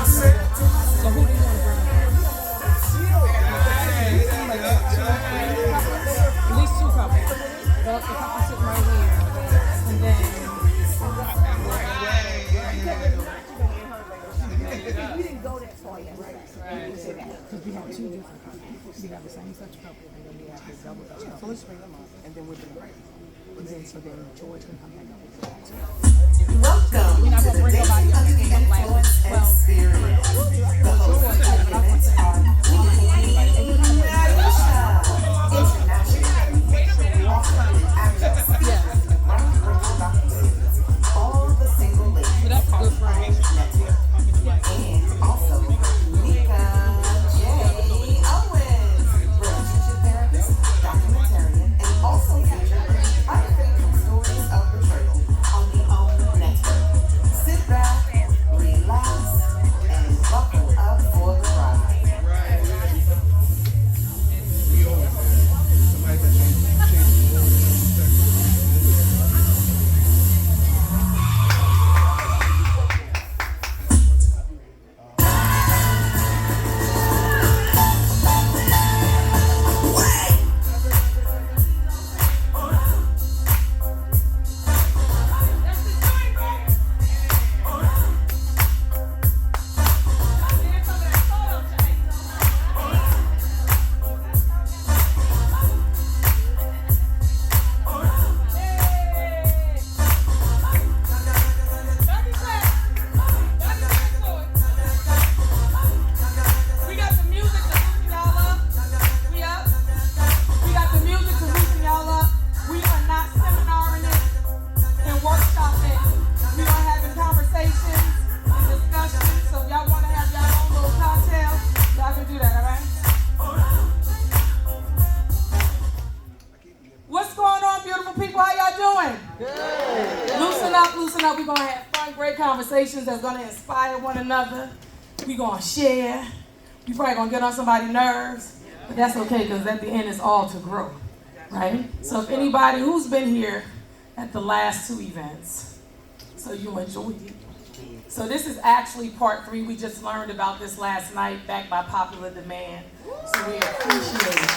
So who do you want to bring up? At least two couples. The couple sitting right here. And then we didn't go that far yet, right? Because we have two different couples. We have the same sex couple and then we have the double sex couple. So let's bring them up and then we'll bring them right. And then so then George can come back up with that. Welcome We're not to gonna the bring Dating nobody up Under to the end up like Influence 12. Experience. The hosts of the event are Aishah, international author and actress, groundbreaking documentaries, all the single ladies, But that's a good friend. and also Nneka Owens, relationship therapist, documentarian, and also featured in unfiltered stories of betrayal on the Own network. Sit back, relax, and buckle up for the ride. We got the music to loosen y'all up. We up. We got the music to loosen y'all up. We are not seminaring it and workshopping. We are having conversations and discussions. So if y'all want to have y'all own little cocktail, y'all can do that, all right? What's going on, beautiful people? How y'all doing? Good. Loosen up, loosen up. We're going to have fun, great conversations that's going to inspire one another. We're going to share. We probably going to get on somebody's nerves, but that's okay because at the end it's all to grow, right? So if anybody who's been here at the last two events, so you enjoyed it. So this is actually part 3. We just learned about this last night, backed by popular demand. So we appreciate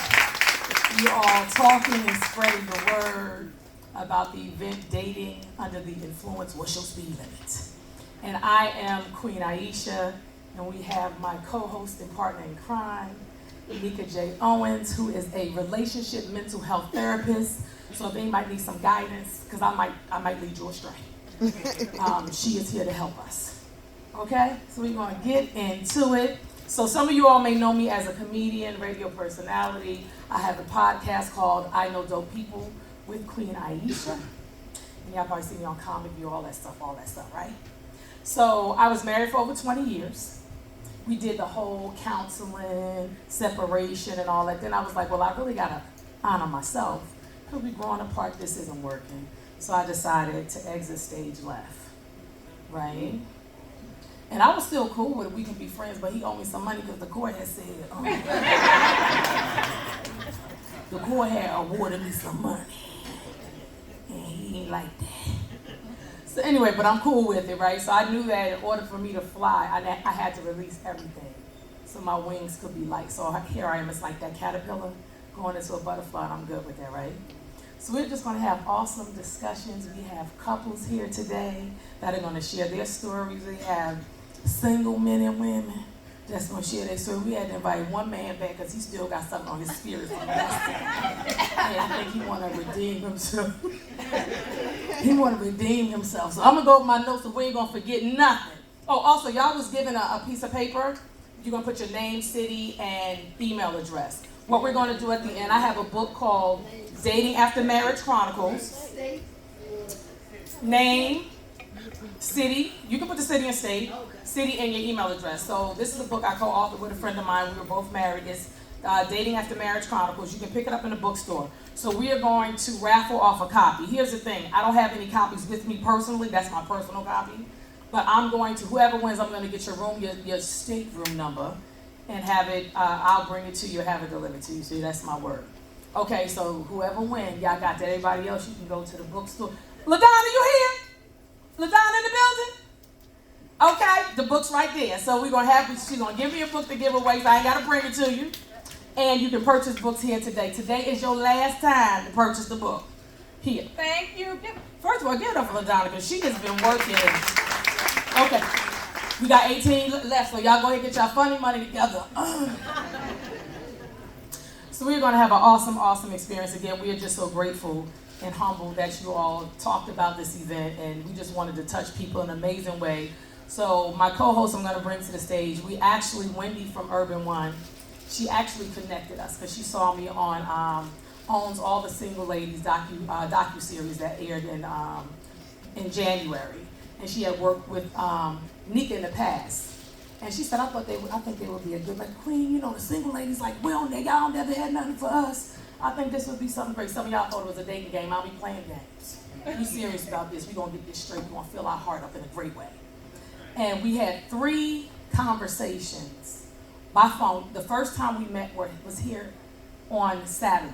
you all talking and spreading the word about the event Dating Under the Influence. What's your speed limit? And I am Queen Aishah, and we have my co-host and partner in crime, Nneka J. Owens, who is a relationship mental health therapist. So if anybody needs some guidance, because I might lead you astray, she is here to help us. Okay, so we're going to get into it. So some of you all may know me as a comedian, radio personality. I have a podcast called I Know Dope People with Queen Aishah. And y'all probably see me on Comic View, all that stuff, right? So I was married for over 20 years. We did the whole counseling, separation, and all that. Then I was like, well, I really got to honor myself. Because we growing apart, this isn't working. So I decided to exit stage left, right? And I was still cool with it. We can be friends, but he owed me some money because the court had said, the court had awarded me some money. And he ain't like that. So anyway, but I'm cool with it, right? So I knew that in order for me to fly, I had to release everything so my wings could be light. So here I am, it's like that caterpillar going into a butterfly, and I'm good with that, right? So we're just gonna have awesome discussions. We have couples here today that are gonna share their stories. We have single men and women that's gonna share their story. We had to invite one man back because he still got something on his spirit. And I think he wanna redeem himself. He wanna redeem himself. So I'm gonna go with my notes and we ain't gonna forget nothing. Oh, also, y'all was given a piece of paper. You're gonna put your name, city, and email address. What we're gonna do at the end, I have a book called Dating After Marriage Chronicles. Name, city, you can put the city and state, city and your email address. So this is a book I co-authored with a friend of mine. We were both married. It's Dating After Marriage Chronicles. You can pick it up in the bookstore. So we are going to raffle off a copy. Here's the thing. I don't have any copies with me personally. That's my personal copy. But I'm going to, whoever wins, I'm going to get your room, your stateroom number, and have it, I'll bring it to you, have it delivered to you. See, that's my word. Okay, so whoever wins, y'all got that. Everybody else, you can go to the bookstore. LaDonna, you here? LaDonna in the building? Okay, the book's right there. So we're gonna have, she's gonna give me a book to give away, so I ain't gotta bring it to you. And you can purchase books here today. Today is your last time to purchase the book. Here. Thank you. First of all, give it up for LaDonna, because she has been working. Okay. We got 18 left, so y'all go ahead and get y'all funny money together. So we're gonna have an awesome, awesome experience. Again, we are just so grateful and humbled that you all talked about this event, and we just wanted to touch people in an amazing way. So my co-host I'm gonna bring to the stage, Wendy from Urban One, she actually connected us because she saw me on Owens All the Single Ladies docu-series that aired in January. And she had worked with Nneka in the past. And she said, I think they would be a good, like, Queen, you know, the single ladies, like, well, y'all never had nothing for us. I think this would be something great. Some of y'all thought it was a dating game. I'll be playing games. Be serious about this. We're going to get this straight. We're going to fill our heart up in a great way. And we had 3 conversations by phone. The first time we met was here on Saturday.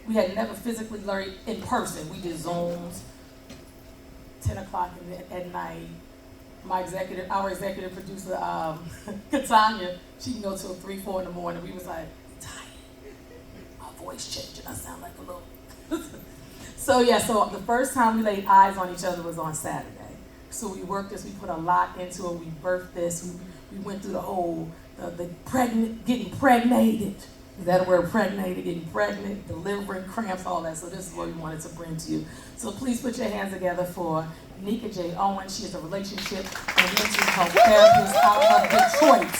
We had never physically learned in person. We did Zooms, 10 o'clock at night. Our executive producer, Katanya, she can go till 3, 4 in the morning. We was like, tired. Our voice changing. I sound like a little. So the first time we laid eyes on each other was on Saturday. So we worked this, we put a lot into it, we birthed this, we went through the whole, getting pregnated. Is that a word, pregnated, getting pregnant, delivering cramps, all that. So this is what we wanted to bring to you. So please put your hands together for Nneka J. Owens. She is a relationship and mental health therapist out of Detroit,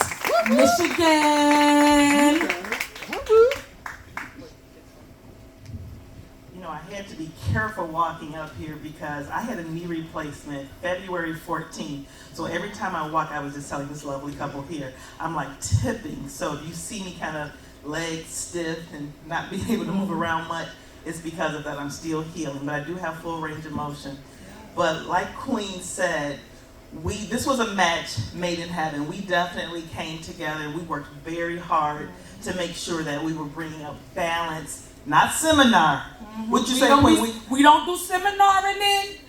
Michigan. You know, I had to be careful walking up here because I had a knee replacement February 14th. So every time I walk, I was just telling this lovely couple here, I'm like tipping. So if you see me kind of legs stiff and not being able to move around much, it's because of that. I'm still healing, but I do have full range of motion. But like Queen said, this was a match made in heaven. We definitely came together. We worked very hard to make sure that we were bringing a balance, not seminar. What you say, Queen? We don't do seminaring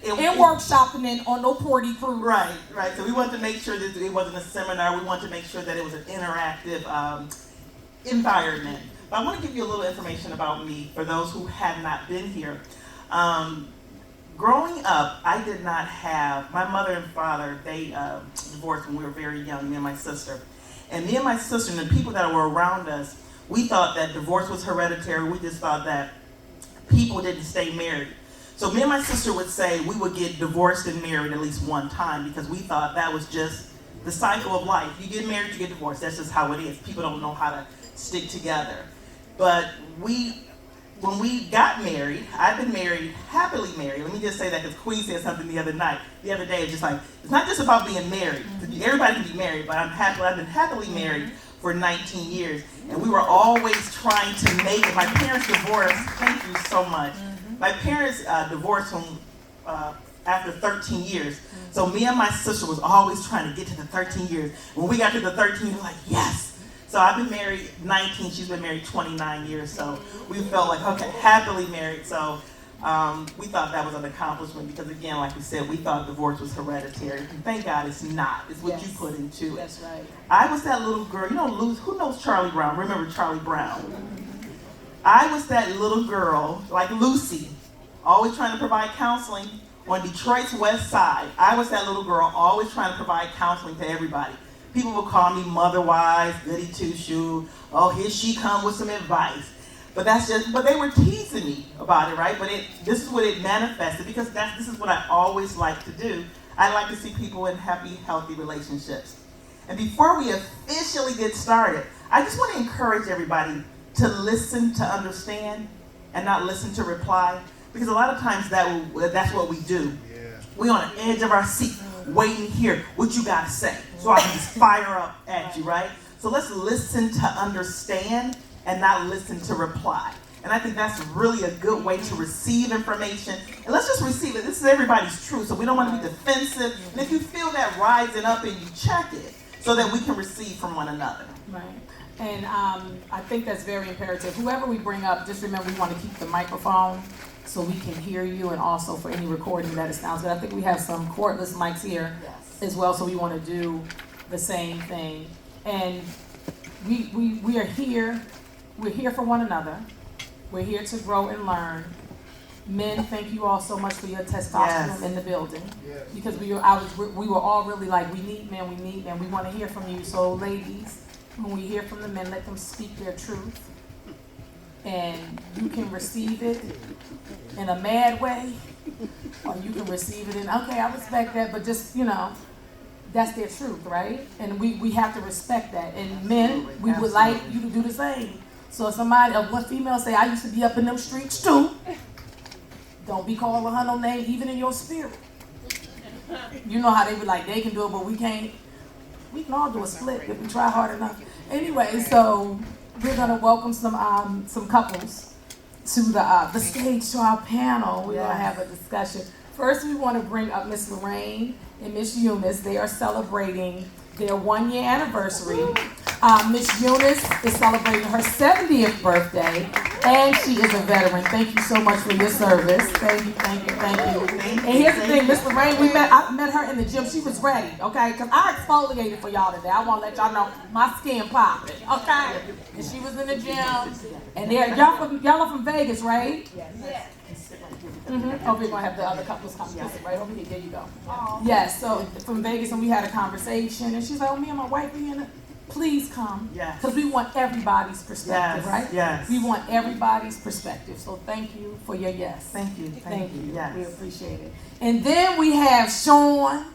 and workshopping on no party crew. Right. So we wanted to make sure that it wasn't a seminar. We wanted to make sure that it was an interactive environment. But I want to give you a little information about me for those who have not been here. Growing up, I did not have, my mother and father, they divorced when we were very young, me and my sister. And me and my sister and the people that were around us, we thought that divorce was hereditary. We just thought that people didn't stay married. So me and my sister would say we would get divorced and married at least one time because we thought that was just the cycle of life. You get married, you get divorced. That's just how it is. People don't know how to stick together. But when we got married, I've been married, happily married. Let me just say that because Queen said something the other day, it's just like, it's not just about being married. Everybody can be married, but I've been happily married for 19 years. And we were always trying to make it. My parents divorced, thank you so much. My parents divorced after 13 years. So me and my sister was always trying to get to the 13 years. When we got to the 13, we were like, yes. So I've been married 19, she's been married 29 years, so we felt like, okay, happily married. So we thought that was an accomplishment because, again, like we said, we thought divorce was hereditary. And thank God it's not. It's what you put into it. That's right. I was that little girl, who knows Charlie Brown? Remember Charlie Brown? I was that little girl, like Lucy, always trying to provide counseling on Detroit's west side. I was that little girl, always trying to provide counseling to everybody. People would call me mother-wise, goody two-shoe. Oh, here she come with some advice. But they were teasing me about it, right? But this is what it manifested because this is what I always like to do. I like to see people in happy, healthy relationships. And before we officially get started, I just want to encourage everybody to listen to understand and not listen to reply. Because a lot of times that's what we do. Yeah. We're on the edge of our seat, waiting here. What you got to say? So I can just fire up at you, right? So let's listen to understand and not listen to reply. And I think that's really a good way to receive information. And let's just receive it. This is everybody's truth, so we don't want to be defensive. And if you feel that rising up and you check it so that we can receive from one another. Right. And I think that's very imperative. Whoever we bring up, just remember we want to keep the microphone so we can hear you and also for any recording that it sounds good. I think we have some cordless mics here. Yes. as well, so we want to do the same thing. And we are here. We're here for one another. We're here to grow and learn. Men, thank you all so much for your testosterone in the building. Because we were all really like, we need men. We want to hear from you. So ladies, when we hear from the men, let them speak their truth. And you can receive it in a mad way, or you can receive it in, okay, I respect that, but just, that's their truth, right? And we have to respect that. And men, we would like you to do the same. So if somebody, one female say, I used to be up in them streets too, don't be calling her no name, even in your spirit. You know how they be like, they can do it, but we can't. We can all do a split if we try hard enough. Anyway, so we're gonna welcome some couples to the stage, to our panel. We're gonna have a discussion. First, we want to bring up Miss Lorraine and Miss Eunice. They are celebrating their 1-year anniversary. Miss Eunice is celebrating her 70th birthday, and she is a veteran. Thank you so much for your service. Thank you. And here's the thing, Miss Lorraine, I met her in the gym. She was ready, okay? Because I exfoliated for y'all today. I want to let y'all know my skin popping, okay? And she was in the gym. And y'all are from Vegas, right? Yes. Mm-hmm. Oh, we're going to have the other couples come right over here. There you go. Yes, so from Vegas, and we had a conversation. And she's like, oh, me and my wife, we in it. Please come, because we want everybody's perspective, right? Yes. We want everybody's perspective. So thank you for your yes. Thank you. Yes. We appreciate it. And then we have Sean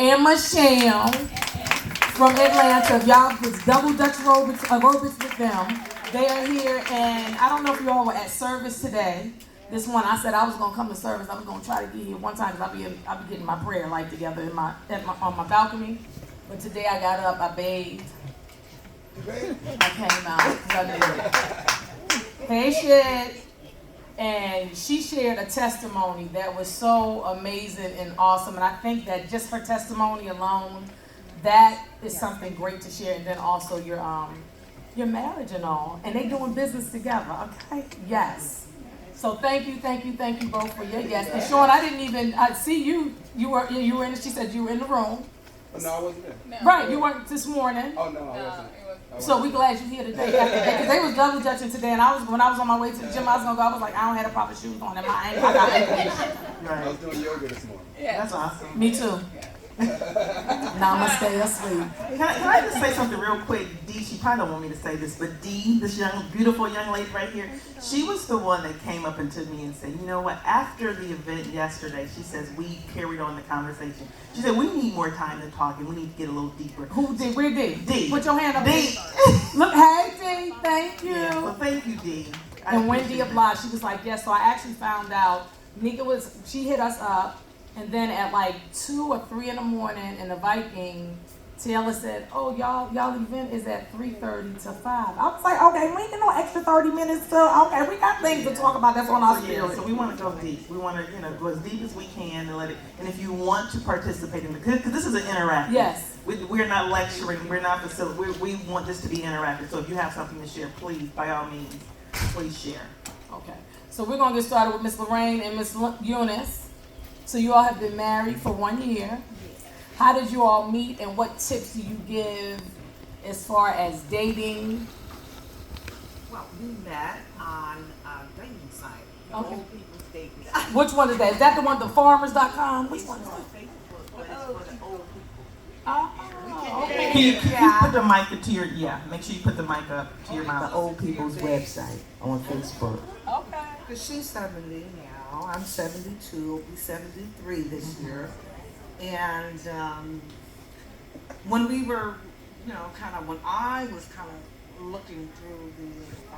and Michelle from Atlanta. If y'all was double Dutch aerobics with them, they are here. And I don't know if you all were at service today. This one, I said I was gonna come to service. I was gonna try to get here one time because I'll be getting my prayer life together on my balcony. But today I got up, I bathed. I came out because I did it. Hey, shit. And she shared a testimony that was so amazing and awesome. And I think that just her testimony alone, that is something great to share. And then also your marriage and all. And they doing business together, okay? Yes. So thank you both for your yes. And Sean, I didn't even see you. You were in. She said you were in the room. No, I wasn't there. No. Right, you weren't this morning. Oh, no, I wasn't. So we glad you're here today. Because they was double dutching today, and when I was on my way to the gym, I was gonna go. I was like, I don't have the proper shoes on, and I got ankles. I was doing yoga this morning. Yeah, that's awesome. Me too. Namaste, asleep. Can I just say something real quick? Dee, she probably don't want me to say this, but Dee, this beautiful young lady right here, she was the one that came up to me and said, you know what, after the event yesterday, she says, we carried on the conversation. She said, we need more time to talk and we need to get a little deeper. Who Dee? Where Dee? Dee. Put your hand up. Dee. Look, hey Dee, thank you. Yeah, well, thank you, Dee. And when Dee applied, she was like, yes, so I actually found out, Nneka she hit us up. And then at like 2 or 3 in the morning in the Viking, Taylor said, oh, y'all event is at 3:30 to 5. I was like, okay, we ain't get no extra 30 minutes okay, we got things to talk about that's on our spirit. So we want to go deep. We want to, go as deep as we can and let it, and if you want to participate in because this is an interactive. Yes. We're not lecturing, we're not facilitating, we want this to be interactive. So if you have something to share, please, by all means, please share. Okay, so we're going to get started with Miss Lorraine and Miss Eunice. So you all have been married for 1 year. How did you all meet, and what tips do you give as far as dating? Well, we met on a dating site. Okay. Old people's dating site. Which one is that? Is that the one, the farmers.com? Which one is that? Facebook, but it's for the old people. Oh, okay. Can you put the mic to your, make sure you put the mic up to your mouth. The old people's website on Facebook. Okay. Because she's 70 now. I'm 72. I'll be 73 this year. And when we were, when I was kind of looking through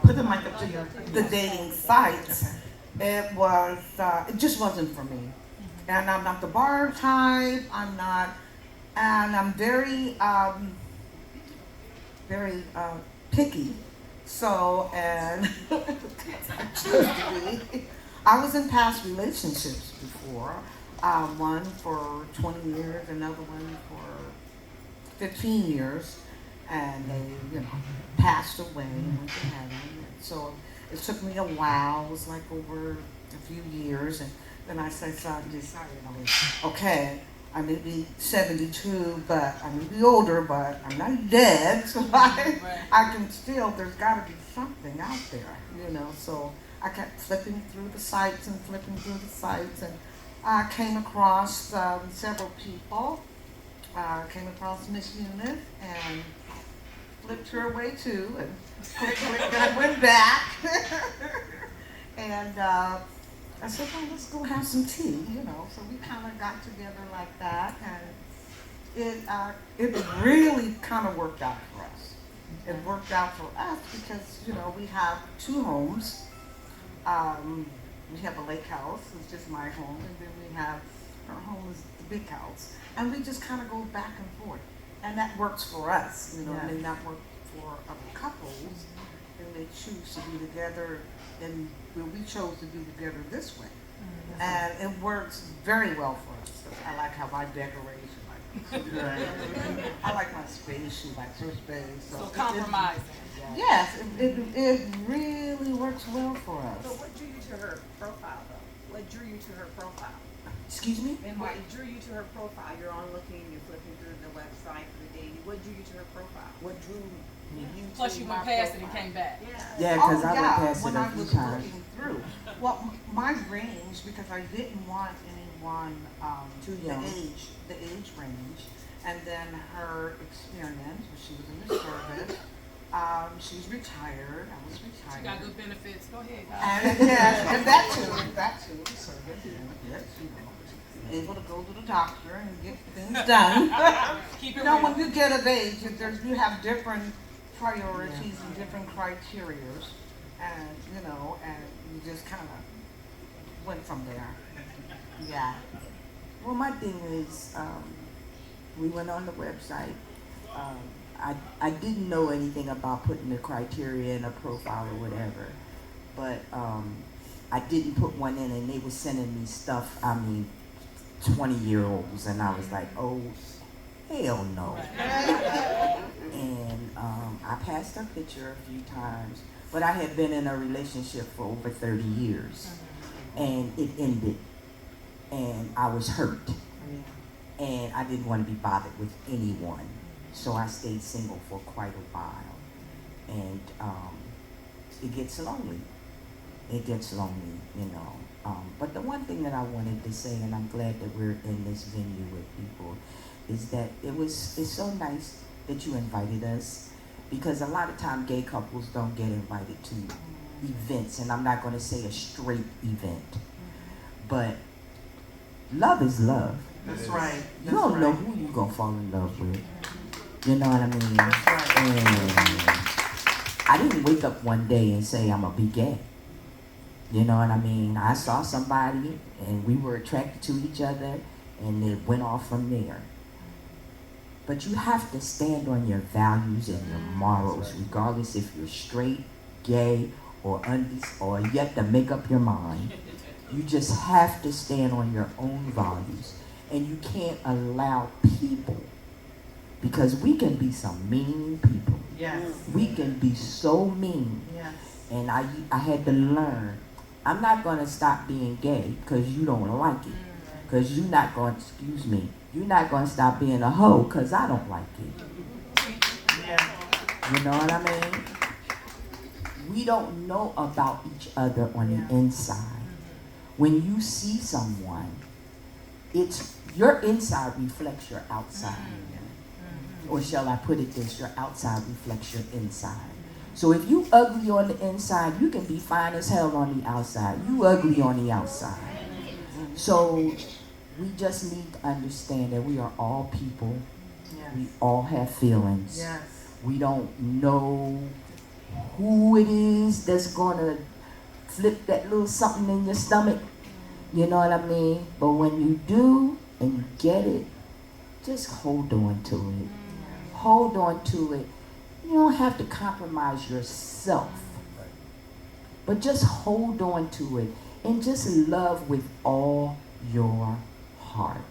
Put the mic up to your the dating sites, it just wasn't for me. And I'm not the bar type. And I'm very picky. So, and I choose to be. I was in past relationships before. One for 20 years, another one for 15 years, and they, passed away and went to heaven. So it took me a while. It was like over a few years, and then I decided, okay, I may be 72, but I may be older, but I'm not dead. So I can still, there's got to be something out there, you know. So I kept flipping through the sites and I came across several people. Came across Miss Eunice and flipped her away too, and click, and I went back. And I said, well, let's go have some tea, you know. So we kind of got together like that, and it really kind of worked out for us. It worked out for us because, you know, we have 2 homes. We have a lake house, it's just my home, and then we have, our home is the big house. And we just kind of go back and forth. And that works for us, you know, it may not work for other couples, and they choose to be together, and we chose to be together this way. And it works very well for us. I like how I decorate. I like my space, she likes her space. So compromising. Yes, it really works well for us. So what drew you to her profile, though? What drew you to her profile? Excuse me? And what drew you to her profile? You're on looking, you're flipping through the website for the dating. What drew you to her profile? What drew you to Plus you went my past it and profile? came back. Yeah, because I went yeah, past when it a I few was times. looking through. Well, my range, because I didn't want anyone Too young. the age range, and then her experience, she was in the service. She's retired. I was retired. You got good benefits. Go ahead, guys. And yes, and that too, service. Yes, you know, able to go to the doctor and get things done. Keep it You know, real. when you get of age, you have different priorities and different criterias, and you know, and you just kind of went from there. Yeah. Well, my thing is, we went on the website. I didn't know anything about putting the criteria in a profile or whatever, but I didn't put one in, and they were sending me stuff. 20-year-olds, and I was like, oh, hell no. And I passed her picture a few times, but I had been in a relationship for over 30 years, and it ended, and I was hurt, and I didn't want to be bothered with anyone, so I stayed single for quite a while, and it gets lonely. It gets lonely, you know. But the one thing that I wanted to say, and I'm glad that we're in this venue with people, is that it's so nice that you invited us, because a lot of time gay couples don't get invited to events, and I'm not going to say a straight event, but love is love. That's right. You don't know who you're going to fall in love with. You know what I mean? That's right. And I didn't wake up one day and say I'm going to be gay. You know what I mean? I saw somebody and we were attracted to each other, and it went off from there. But you have to stand on your values and your morals, regardless if you're straight, gay, or you have to make up your mind. You just have to stand on your own values, and you can't allow people, because we can be some mean people. Yes. We can be so mean. Yes. And I had to learn, I'm not going to stop being gay because you don't like it. Because you're not going to stop being a hoe because I don't like it. Yeah. You know what I mean? We don't know about each other on the inside. When you see someone, it's your inside reflects your outside. Or shall I put it this, your outside reflects your inside. So if you ugly on the inside, you can be fine as hell on the outside. You ugly on the outside. So we just need to understand that we are all people. Yes. We all have feelings. Yes. We don't know who it is that's gonna flip that little something in your stomach. You know what I mean? But when you do and you get it, just hold on to it. Hold on to it. You don't have to compromise yourself, but just hold on to it and just love with all your heart.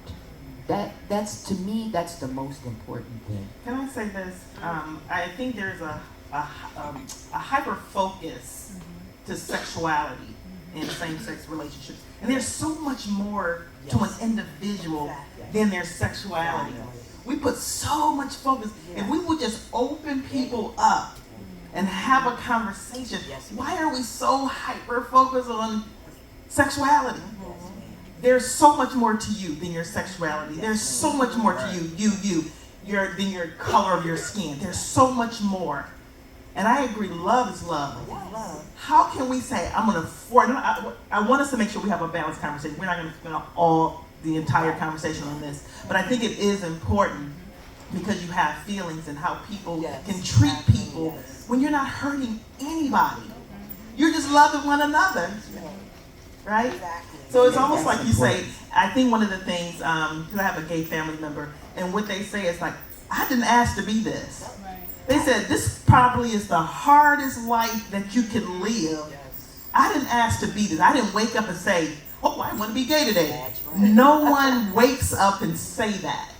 That's to me, that's the most important thing. Can I say this? I think there's a hyper focus to sexuality in same-sex relationships, and there's so much more to an individual than their sexuality. We put so much focus. If we would just open people up and have a conversation, why are we so hyper-focused on sexuality? There's so much more to you than your sexuality. There's so much more to you, than your color of your skin. There's so much more. And I agree, love is love. How can we say, I want us to make sure we have a balanced conversation. We're not going to spend the entire conversation on this. But I think it is important because you have feelings and how people can treat people when you're not hurting anybody. You're just loving one another. Right? So it's almost like you say, I think one of the things, because I have a gay family member, and what they say is like, I didn't ask to be this. They said, this probably is the hardest life that you can live. I didn't ask to be this. I didn't wake up and say, oh, I want to be gay today. No one wakes up and say that.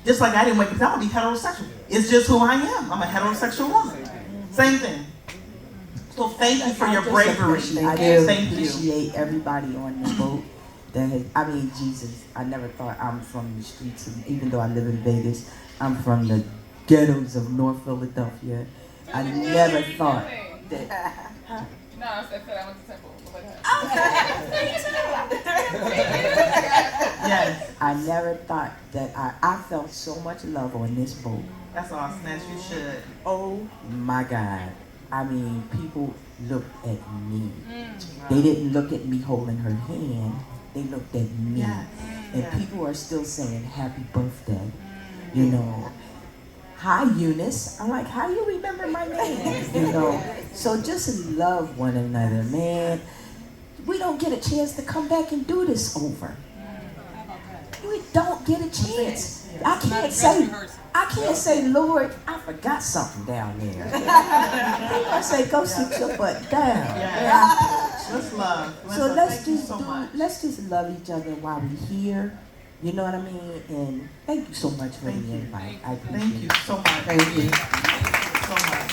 Just like I didn't wake up and say, I want to be heterosexual. It's just who I am. I'm a heterosexual woman. Same thing. So thank you for your bravery. I do appreciate everybody on the boat. Jesus, I never thought I'm from the streets, even though I live in Vegas. I'm from the ghettos of North Philadelphia. I never thought that. No, I said I went to Temple. Yes. I never thought that I felt so much love on this boat. That's awesome. As you should. Oh my God. I mean, people looked at me. They didn't look at me holding her hand. They looked at me. And people are still saying happy birthday. You know. Hi, Eunice. I'm like, how do you remember my name? You know. So just love one another, man. We don't get a chance to come back and do this over. We don't get a chance. I can't say, Lord, I forgot something down there. I say, go sit your butt down. Let's love. So let's just love each other while we're here. You know what I mean? And thank you so much for the invite. I appreciate it. Thank you so much. Thank you. So much.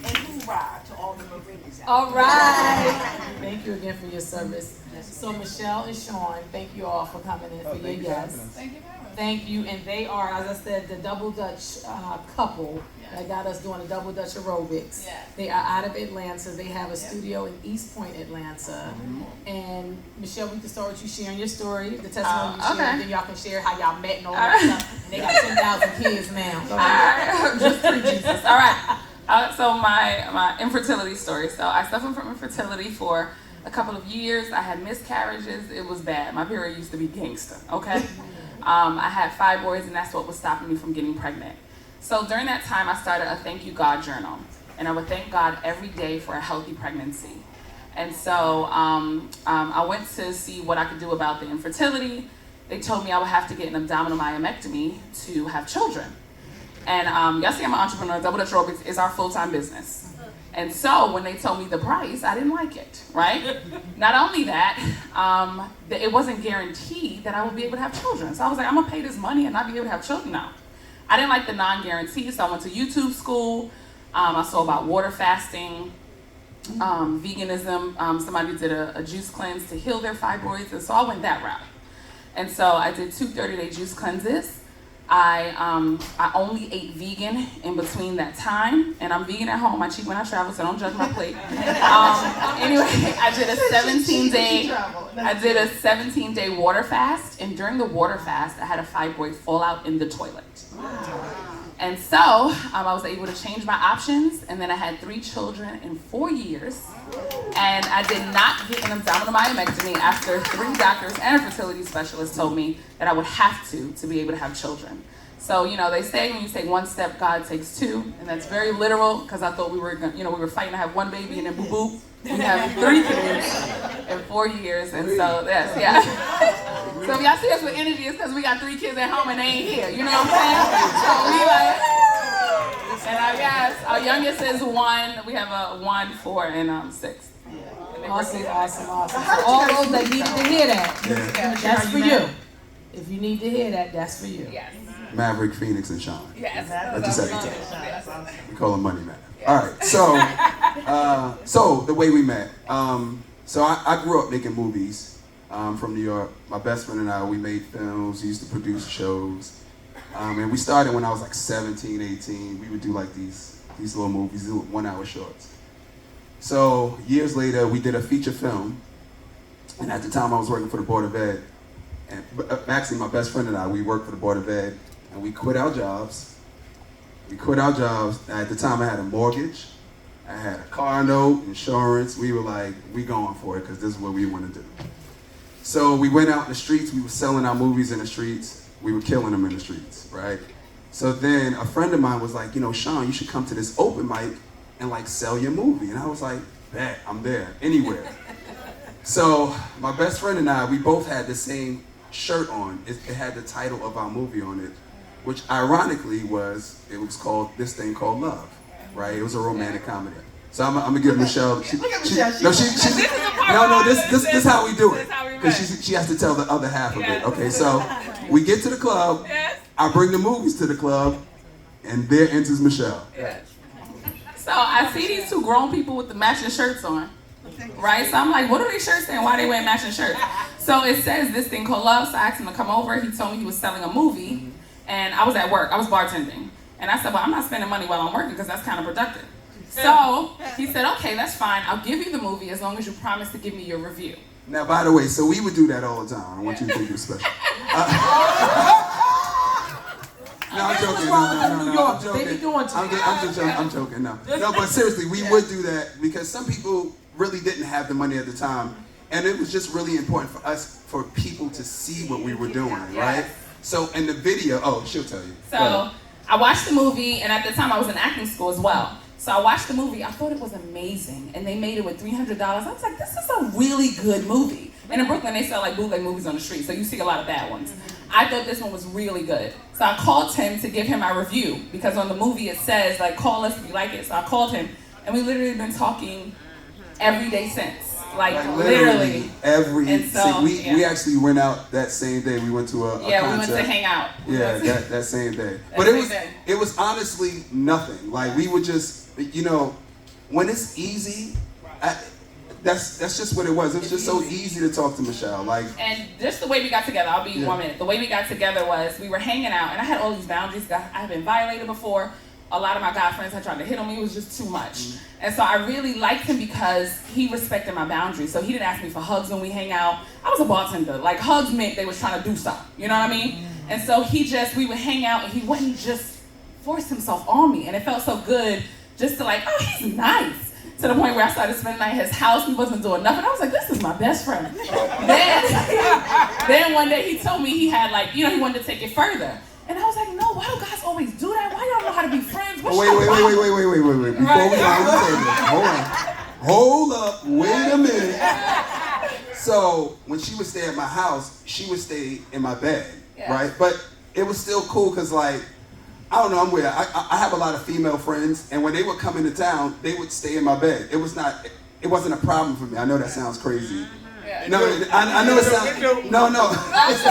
And hoorah to all the Marines out All right. Thank you again for your service. So Michelle and Sean, thank you all for coming in for your yes. Thank you very much. Thank you, and they are, as I said, the Double Dutch couple that got us doing the Double Dutch aerobics. Yes. They are out of Atlanta. They have a studio in East Point, Atlanta. And Michelle, we can start with you sharing your story, the testimony you shared, and then y'all can share how y'all met and all that stuff. And they got 10,000 kids now. Go ahead. Just free Jesus. All right. So my infertility story. So I suffered from infertility for a couple of years. I had miscarriages. It was bad. My period used to be gangster. Okay. I had fibroids, and that's what was stopping me from getting pregnant. So during that time, I started a Thank You God journal, and I would thank God every day for a healthy pregnancy. And so I went to see what I could do about the infertility. They told me I would have to get an abdominal myomectomy to have children. And y'all see I'm an entrepreneur. Double Dutch Aerobics is our full-time business. And so when they told me the price, I didn't like it, right? Not only that, it wasn't guaranteed that I would be able to have children. So I was like, I'm gonna pay this money and not be able to have children now. I didn't like the non-guarantee, so I went to YouTube school. I saw about water fasting, veganism. Somebody did a juice cleanse to heal their fibroids, and so I went that route. And so I did 2 30-day juice cleanses. I only ate vegan in between that time, and I'm vegan at home. I cheat when I travel, so don't judge my plate. Anyway, I did a 17-day water fast, and during the water fast, I had a fibroid fall out in the toilet. And so I was able to change my options, and then I had 3 children in 4 years, and I did not get an abdominal myomectomy after 3 doctors and a fertility specialist told me that I would have to be able to have children. So, you know, they say when you take 1 step, God takes 2, and that's very literal, because I thought we were fighting to have 1 baby, and then boo-boo, we have 3 kids in 4 years, and so that's, yeah. So if y'all see us with energy, it's because we got 3 kids at home and they ain't here, you know what I'm saying? So we like, and our youngest is 1, we have a 1, 4, and 6. Awesome. So all those that needed to hear that, that's for you. If you need to hear that, that's for you. Yes. Maverick, Phoenix, and Sean. Yes. I just had to tell. Yes. We call him Money Man. All right, so the way we met. So I grew up making movies. from New York. My best friend and I, we made films, used to produce shows. And we started when I was like 17, 18. We would do like these little movies, 1 hour shorts. So years later, we did a feature film. And at the time I was working for the Board of Ed. And actually my best friend and I, we worked for the Board of Ed. And we quit our jobs. At the time I had a mortgage. I had a car note, insurance. We were like, we going for it because this is what we want to do. So we went out in the streets. We were selling our movies in the streets. We were killing them in the streets, right? So then a friend of mine was like, you know, Sean, you should come to this open mic and like sell your movie. And I was like, bet, I'm there, anywhere. So my best friend and I, we both had the same shirt on. It had the title of our movie on it, which ironically it was called This Thing Called Love, right? It was a romantic comedy. So I'm gonna give Michelle. This is how we do it. Because she has to tell the other half of it. Okay, so we get to the club. Yes. I bring the movies to the club, and there enters Michelle. Yes. So I see these two grown people with the matching shirts on, right? So I'm like, what are these shirts saying? Why are they wearing matching shirts? So it says This Thing Called Love. So I asked him to come over. He told me he was selling a movie, and I was at work. I was bartending. And I said, well, I'm not spending money while I'm working because that's kind of productive. So he said, okay, that's fine. I'll give you the movie as long as you promise to give me your review. Now, by the way, so we would do that all the time. I want you to think you're special. No, I'm joking. I'm joking. No, but seriously, we would do that because some people really didn't have the money at the time. And it was just really important for us, for people to see what we were doing, right? So in the video, she'll tell you. So I watched the movie, and at the time I was in acting school as well. So I watched the movie, I thought it was amazing, and they made it with $300. I was like, this is a really good movie. And in Brooklyn, they sell like bootleg movies on the street, so you see a lot of bad ones. I thought this one was really good. So I called him to give him my review, because on the movie it says, like, call us if you like it. So I called him, and we literally been talking every day since. Like literally. We actually went out that same day. We went to a concert. We went to hang out. That same day. But it was honestly nothing. Like we would just, you know, when it's easy, that's just what it was. It was just so easy to talk to Michelle. Like, and just the way we got together, I'll be 1 minute. The way we got together was we were hanging out, and I had all these boundaries. I had been violated before. A lot of my guy friends had tried to hit on me. It was just too much. And so I really liked him because he respected my boundaries. So he didn't ask me for hugs when we hang out. I was a bartender. Like, hugs meant they was trying to do something. You know what I mean? And so we would hang out, and he wouldn't just force himself on me. And it felt so good just to like, oh, he's nice. To the point where I started spending the night at his house. He wasn't doing nothing. I was like, this is my best friend. Then one day he told me he had like, you know, he wanted to take it further. And I was like, no, why do guys always do that? Why y'all know how to be friends? Wait. Before we go on the table, hold up, wait a minute. So when she would stay at my house, she would stay in my bed, right? But it was still cool because, like, I don't know, I'm weird. I have a lot of female friends, and when they would come into town, they would stay in my bed. It wasn't a problem for me. I know that sounds crazy. No, I know it sounds. No. No, that's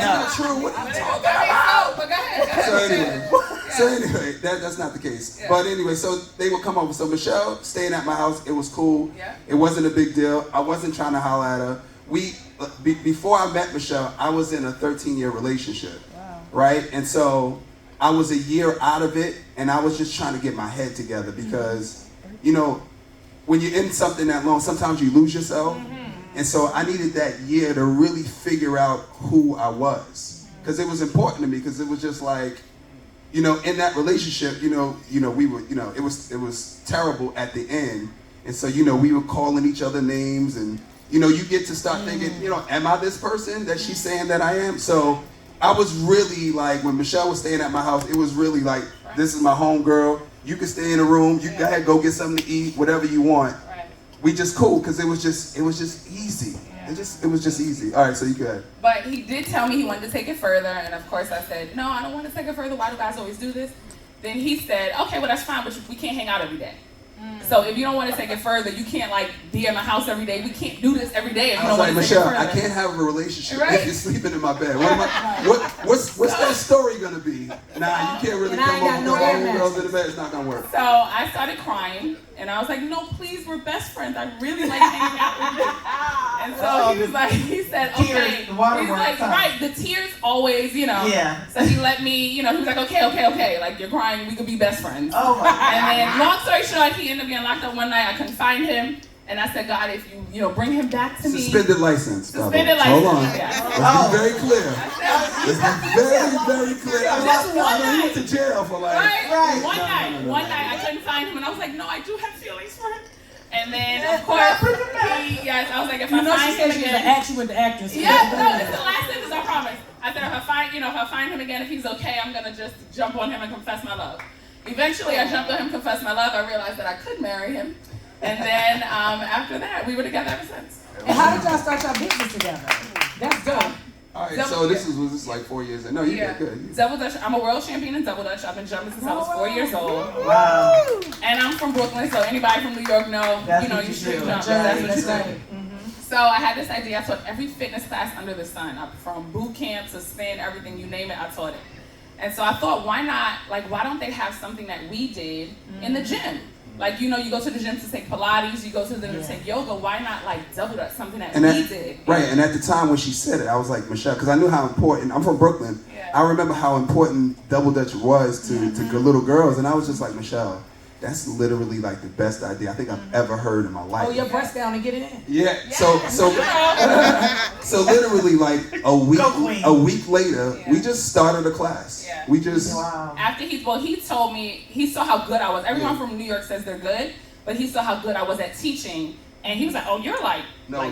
not true. What are you talking about? So anyway, that's not the case. But anyway, so they would come over. So Michelle staying at my house, it was cool. It wasn't a big deal. I wasn't trying to holler at her. Before I met Michelle, I was in a 13-year relationship, right? And so I was a year out of it, and I was just trying to get my head together because, you know, when you're in something that long, sometimes you lose yourself. And so I needed that year to really figure out who I was. Because it was important to me, because it was just like, you know, in that relationship, we were, it was terrible at the end. And so, we were calling each other names, and, you get to start thinking, am I this person that she's saying that I am? So I was really like, when Michelle was staying at my house, it was really like, this is my home girl. You can stay in the room. You go get something to eat, whatever you want. We just cool, because it was just easy. It was just easy. All right, so you go ahead. But he did tell me he wanted to take it further, and of course I said, no, I don't want to take it further. Why do guys always do this? Then he said, okay, well that's fine, but we can't hang out every day. So if you don't want to take it further, you can't like be in my house every day. We can't do this every day if you don't want to take it further. Michelle, I can't have a relationship if you're sleeping in my bed. What's that story gonna be? Nah, you can't really come over with all the girls in the bed. It's not gonna work. So I started crying, And I was like, no, please, we're best friends. I really like hanging out with you. And so he was like, he said, okay. Tears, the waterworks, He's like, right, the tears always, you know. Yeah. So he let me, you know, he was like, okay. Like, you're crying, we could be best friends. Oh my God. And then, long story short, he ended up getting locked up one night. I couldn't find him. And I said, God, if you know, bring him back to me. Suspended license. Suspended license. Hold on. Yeah. Let's be very clear. Let's be very clear. Just one He night. went to jail for like. Right. One night I couldn't find him, and I was like, no, I do have feelings for him. And then of course, I was like, if I find him again, she went to actress. yeah, no, it's the last sentence, I promise. I said, if I find him again, if he's okay, I'm gonna just jump on him and confess my love. Eventually, I jumped on him, confessed my love. I realized that I could marry him, and then after that, we were together ever since. And how did y'all start your business together? That's dope. All right, so was this like 4 years? No, you did good. Double Dutch. I'm a world champion in Double Dutch. I've been jumping since I was 4 years old. Wow. And I'm from Brooklyn, so anybody from New York know, you should jump. That's what you do. So I had this idea. I taught every fitness class under the sun, from boot camp to spin, everything, you name it, I taught it. And so I thought, why don't they have something that we did in the gym? Like, you go to the gym to take Pilates, you go to the gym to take yoga, why not like Double Dutch, something that we did? Right, and at the time when she said it, I was like, Michelle, because I knew how important, I'm from Brooklyn, I remember how important Double Dutch was to little girls, and I was just like, Michelle, that's literally like the best idea I think I've ever heard in my life. Oh, your breast down and get it in. Yeah, so literally like a week later, we just started a class. Yeah. We just after he told me, he saw how good I was. Everyone from New York says they're good, but he saw how good I was at teaching, and he was like, oh, you're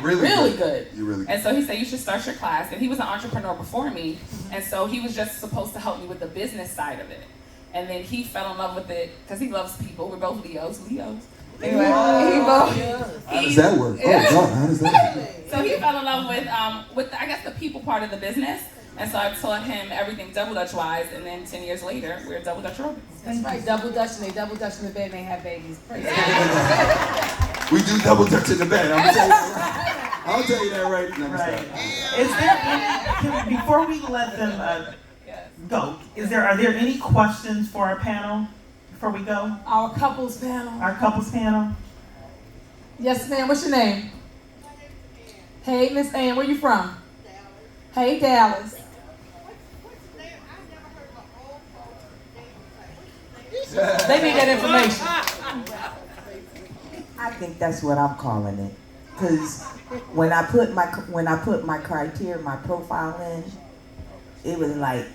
really good. You're really good. And so he said, you should start your class. And he was an entrepreneur before me, and so he was just supposed to help me with the business side of it. And then he fell in love with it because he loves people. We're both Leos. Anyway, how does that work? Oh God, how does that work? So he fell in love with I guess the people part of the business. And so I taught him everything Double Dutch wise, and then 10 years later, we're Double Dutch Robots. That's right, Double Dutch, and they Double Dutch in the bed and they have babies. Praise God. We do Double Dutch in the bed. I'll tell you that right now. Right. Is there before we let them go, are there any questions for our panel before we go? Our couples panel. Yes, ma'am. What's your name? Hey, Miss Ann. Where you from? Hey, Dallas. They need that information. I think that's what I'm calling it, because when I put my criteria, my profile in, it was like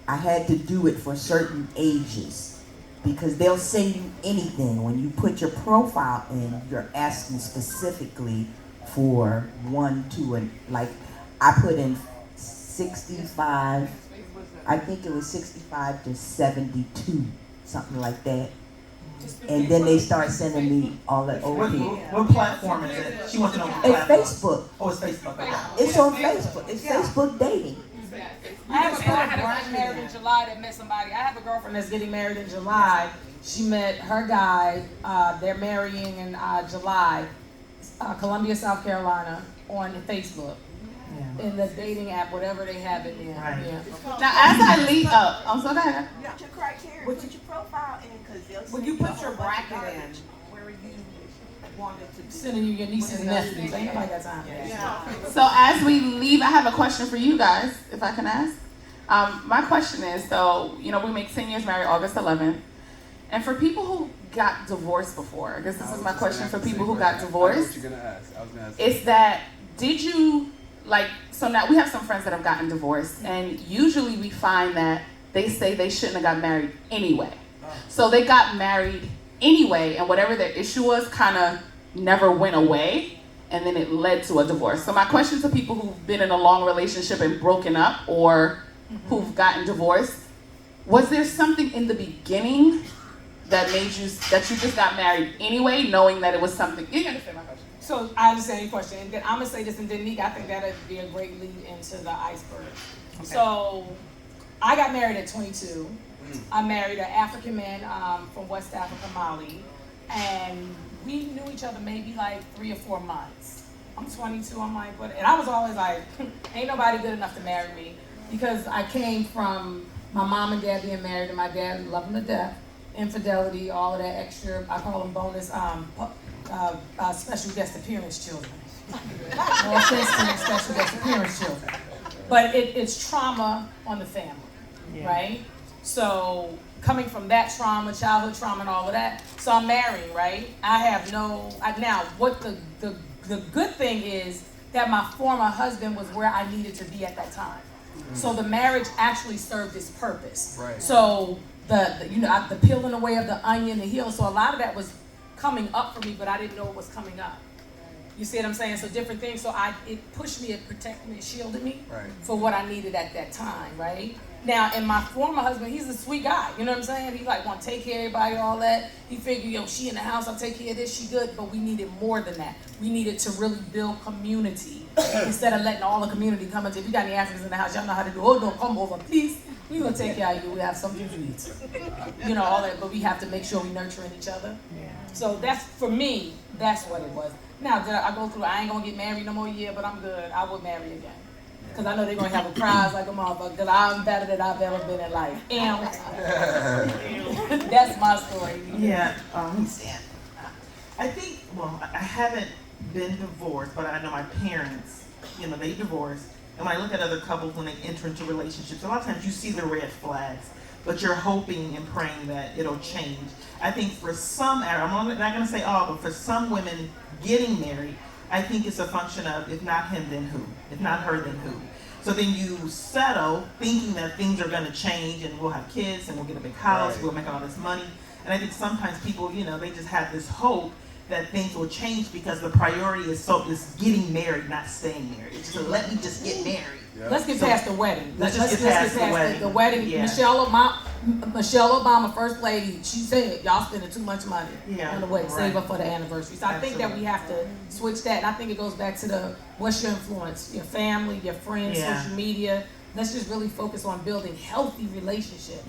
I had to do it for certain ages, because they'll send you anything. When you put your profile in, you're asking specifically for 1, 2, and like I put in 65. I think it was 65 to 72, something like that. And then they start sending me all the old people. What platform is it? She wants to know what platform. It's Facebook. Oh, it's Facebook. Okay. It's on Facebook. It's Facebook dating. I have a girlfriend that's married in July that met somebody. I have a girlfriend that's getting married in July. She met her guy. They're marrying in July, Columbia, South Carolina, on Facebook. Yeah. In the dating app, whatever they have it in. Right. Yeah. Now, as I lead up, I'm so ahead. Put your criteria, put your profile in, because they'll When you put your bracket in, where you wanted to be. Sending you your nieces and nephews. Ain't nobody got time for that. Yeah. So as we leave, I have a question for you guys, if I can ask. My question is, so, we make 10 years married August 11th. And for people who got divorced before, I guess this is my question for people who got divorced. I know what you're going to ask. I was going to ask. Is that, did you, so now we have some friends that have gotten divorced, and usually we find that they say they shouldn't have got married anyway. So they got married anyway, and whatever their issue was kind of never went away, and then it led to a divorce. So my question to people who've been in a long relationship and broken up, or who've gotten divorced, was there something in the beginning that made you, that you just got married anyway, knowing that it was something? You understand my question? So I understand your question. And then I'm going to say this, and then Nneka, I think that would be a great lead into the iceberg. Okay. So I got married at 22. I married an African man from West Africa, Mali. And we knew each other maybe like 3 or 4 months. I'm 22, I'm like, what? And I was always like, ain't nobody good enough to marry me. Because I came from my mom and dad being married, and my dad loved him to death. infidelity, all of that extra, I call them bonus, special guest appearance children. No offense to special guest appearance children. But it's trauma on the family, right? So coming from that trauma, childhood trauma and all of that, so I'm married, right? Now what the good thing is that my former husband was where I needed to be at that time. So the marriage actually served its purpose. Right. So the peeling away of the onion, the healing, so a lot of that was coming up for me, but I didn't know it was coming up. You see what I'm saying? So different things. So it pushed me, it protected me, it shielded me for what I needed at that time, right? Now, and my former husband, he's a sweet guy. You know what I'm saying? He like want to take care of everybody, all that. He figured, she in the house, I'll take care of this, she good. But we needed more than that. We needed to really build community instead of letting all the community come into. If you got any Africans in the house, y'all know how to do. Oh, don't come over, please. We're gonna take care of you. We have something to eat. All that. But we have to make sure we nurturing each other. So that's, for me, that's what it was. Now, did I go through, I ain't gonna get married no more, but I'm good. I would marry again. Because I know they're going to have a prize like a motherfucker, because I'm better than I've ever been in life. That's my story. Yeah, I think, I haven't been divorced, but I know my parents, they divorced. And when I look at other couples when they enter into relationships, a lot of times you see the red flags, but you're hoping and praying that it'll change. I think for some, I'm not going to say all, but for some women getting married, I think it's a function of, if not him, then who? If not her, then who? So then you settle thinking that things are going to change and we'll have kids and we'll get a big house, we'll make all this money. And I think sometimes people, they just have this hope that things will change because the priority is getting married, not staying married. It's just let me just get married. Let's get past the wedding. Let's get past the wedding. The wedding. Yeah. Michelle Obama, first lady, she said, y'all spending too much money on the wedding. Save up for the anniversary. So I think that we have to switch that. And I think it goes back to what's your influence? Your family, your friends, social media. Let's just really focus on building healthy relationships.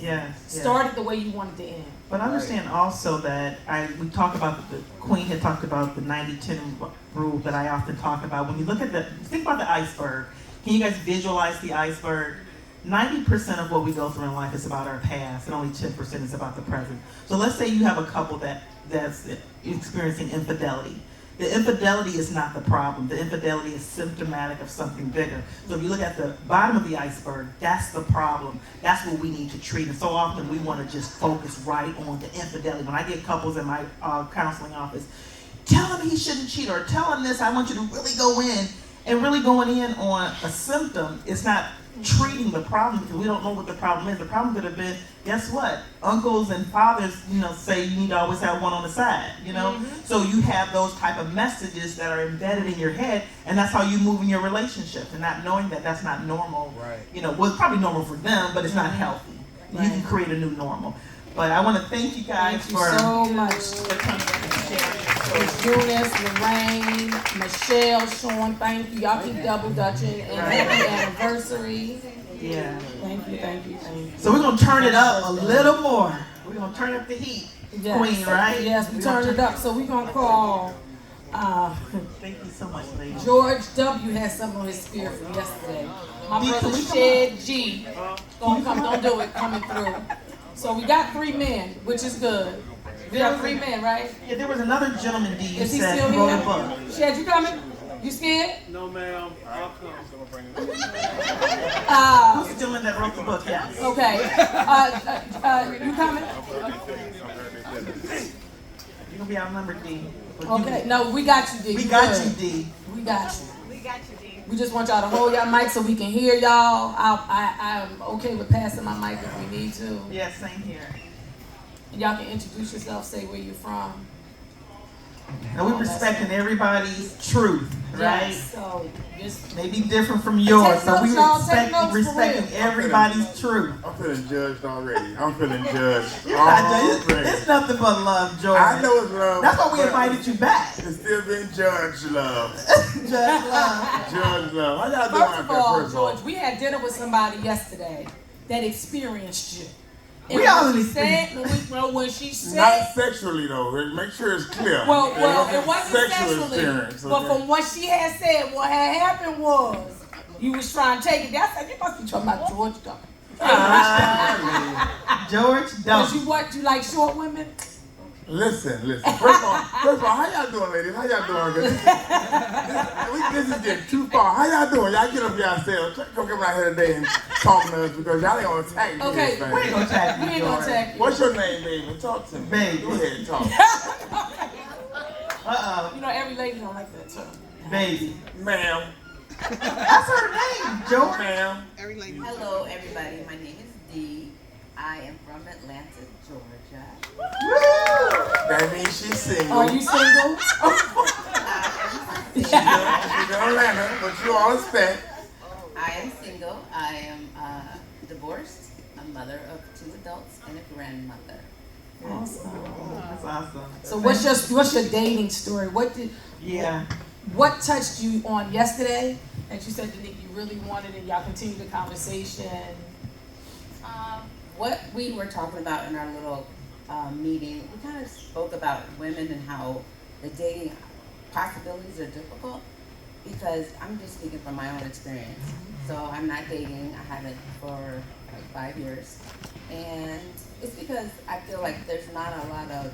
Start it the way you want it to end. But understand also that we talk about, the Queen had talked about the 90-10 rule that I often talk about. When you look at think about the iceberg. Can you guys visualize the iceberg? 90% of what we go through in life is about our past, and only 10% is about the present. So let's say you have a couple that's experiencing infidelity. The infidelity is not the problem. The infidelity is symptomatic of something bigger. So if you look at the bottom of the iceberg, that's the problem. That's what we need to treat. And so often we want to just focus right on the infidelity. When I get couples in my counseling office, tell him he shouldn't cheat, or tell him this, I want you to really go in. And really going in on a symptom is not treating the problem, because we don't know what the problem is. The problem could have been, guess what? Uncles and fathers, say you need to always have one on the side, So you have those type of messages that are embedded in your head, and that's how you move in your relationship, and not knowing that that's not normal. Right. Well, it's probably normal for them, but it's not healthy. Right. You can create a new normal. But I want to thank you guys for so much. For coming and sharing. Eunice, Lorraine, Michelle, Sean, thank you. Y'all keep double dutching, and happy anniversary. Yeah. Thank you. So we're going to turn it up a little more. We're going to turn up the heat. Yes. Queen, right? Yes, we turned it up. So we're going to call... thank you so much, ladies. George W. has something on his spirit from yesterday. My brother Shed G. Don't do it, coming through. So we got 3 men, which is good. We got 3 men, right? Yeah, there was another gentleman, D, you is he said, still who wrote a here? book. Shed, you coming? You scared? No, ma'am. I'll come. Who's the gentleman that wrote the book? Yes. Okay. You coming? You're going to be outnumbered, D. Okay. No, we got you, D. We got you, D. We got you, D. We just want y'all to hold y'all mic so we can hear y'all. I'm okay with passing my mic if we need to. Yeah, same here. And y'all can introduce yourself, say where you're from. And we're respecting everybody's truth, right? Yes, so just maybe different from yours, so we respecting everybody's truth. I'm feeling judged already. It's nothing but love, Joyner. I know it's love. That's why we invited you back. It's still being judged love. Judge love. Judge love. How y'all doing First of all, George, we had dinner with somebody yesterday that experienced you. We already said when she said not sexually though. Make sure it's clear. Well, it wasn't sexually. But from what she had said, what had happened was you was trying to take it. I said, you must be talking about George though. George, Cause don't. you like short women? Listen. First of all, how y'all doing, ladies? How y'all doing? This is getting too far. How y'all doing? Y'all get up yourselves. Come come out here today and talk to us because y'all ain't gonna attack me. Okay, this thing. We ain't gonna attack We you, ain't gonna George. attack you. What's your name, baby? Talk to me. Baby. Go ahead and talk. You know, every lady don't like that too. Baby. Ma'am. That's her name, George. Ma'am. Hello, everybody. My name is Dee. I am from Atlanta, Georgia. That means she's single. Are you single? She's in Atlanta, but you all expect. I am single. I am divorced, a mother of 2 adults, and a grandmother. Awesome. That's awesome. So what's your dating story? What touched you on yesterday that you said to Nick you really wanted and y'all continued the conversation? What we were talking about in our little meeting, we kind of spoke about women and how the dating possibilities are difficult because I'm just speaking from my own experience. So I'm not dating. I haven't for like 5 years. And it's because I feel like there's not a lot of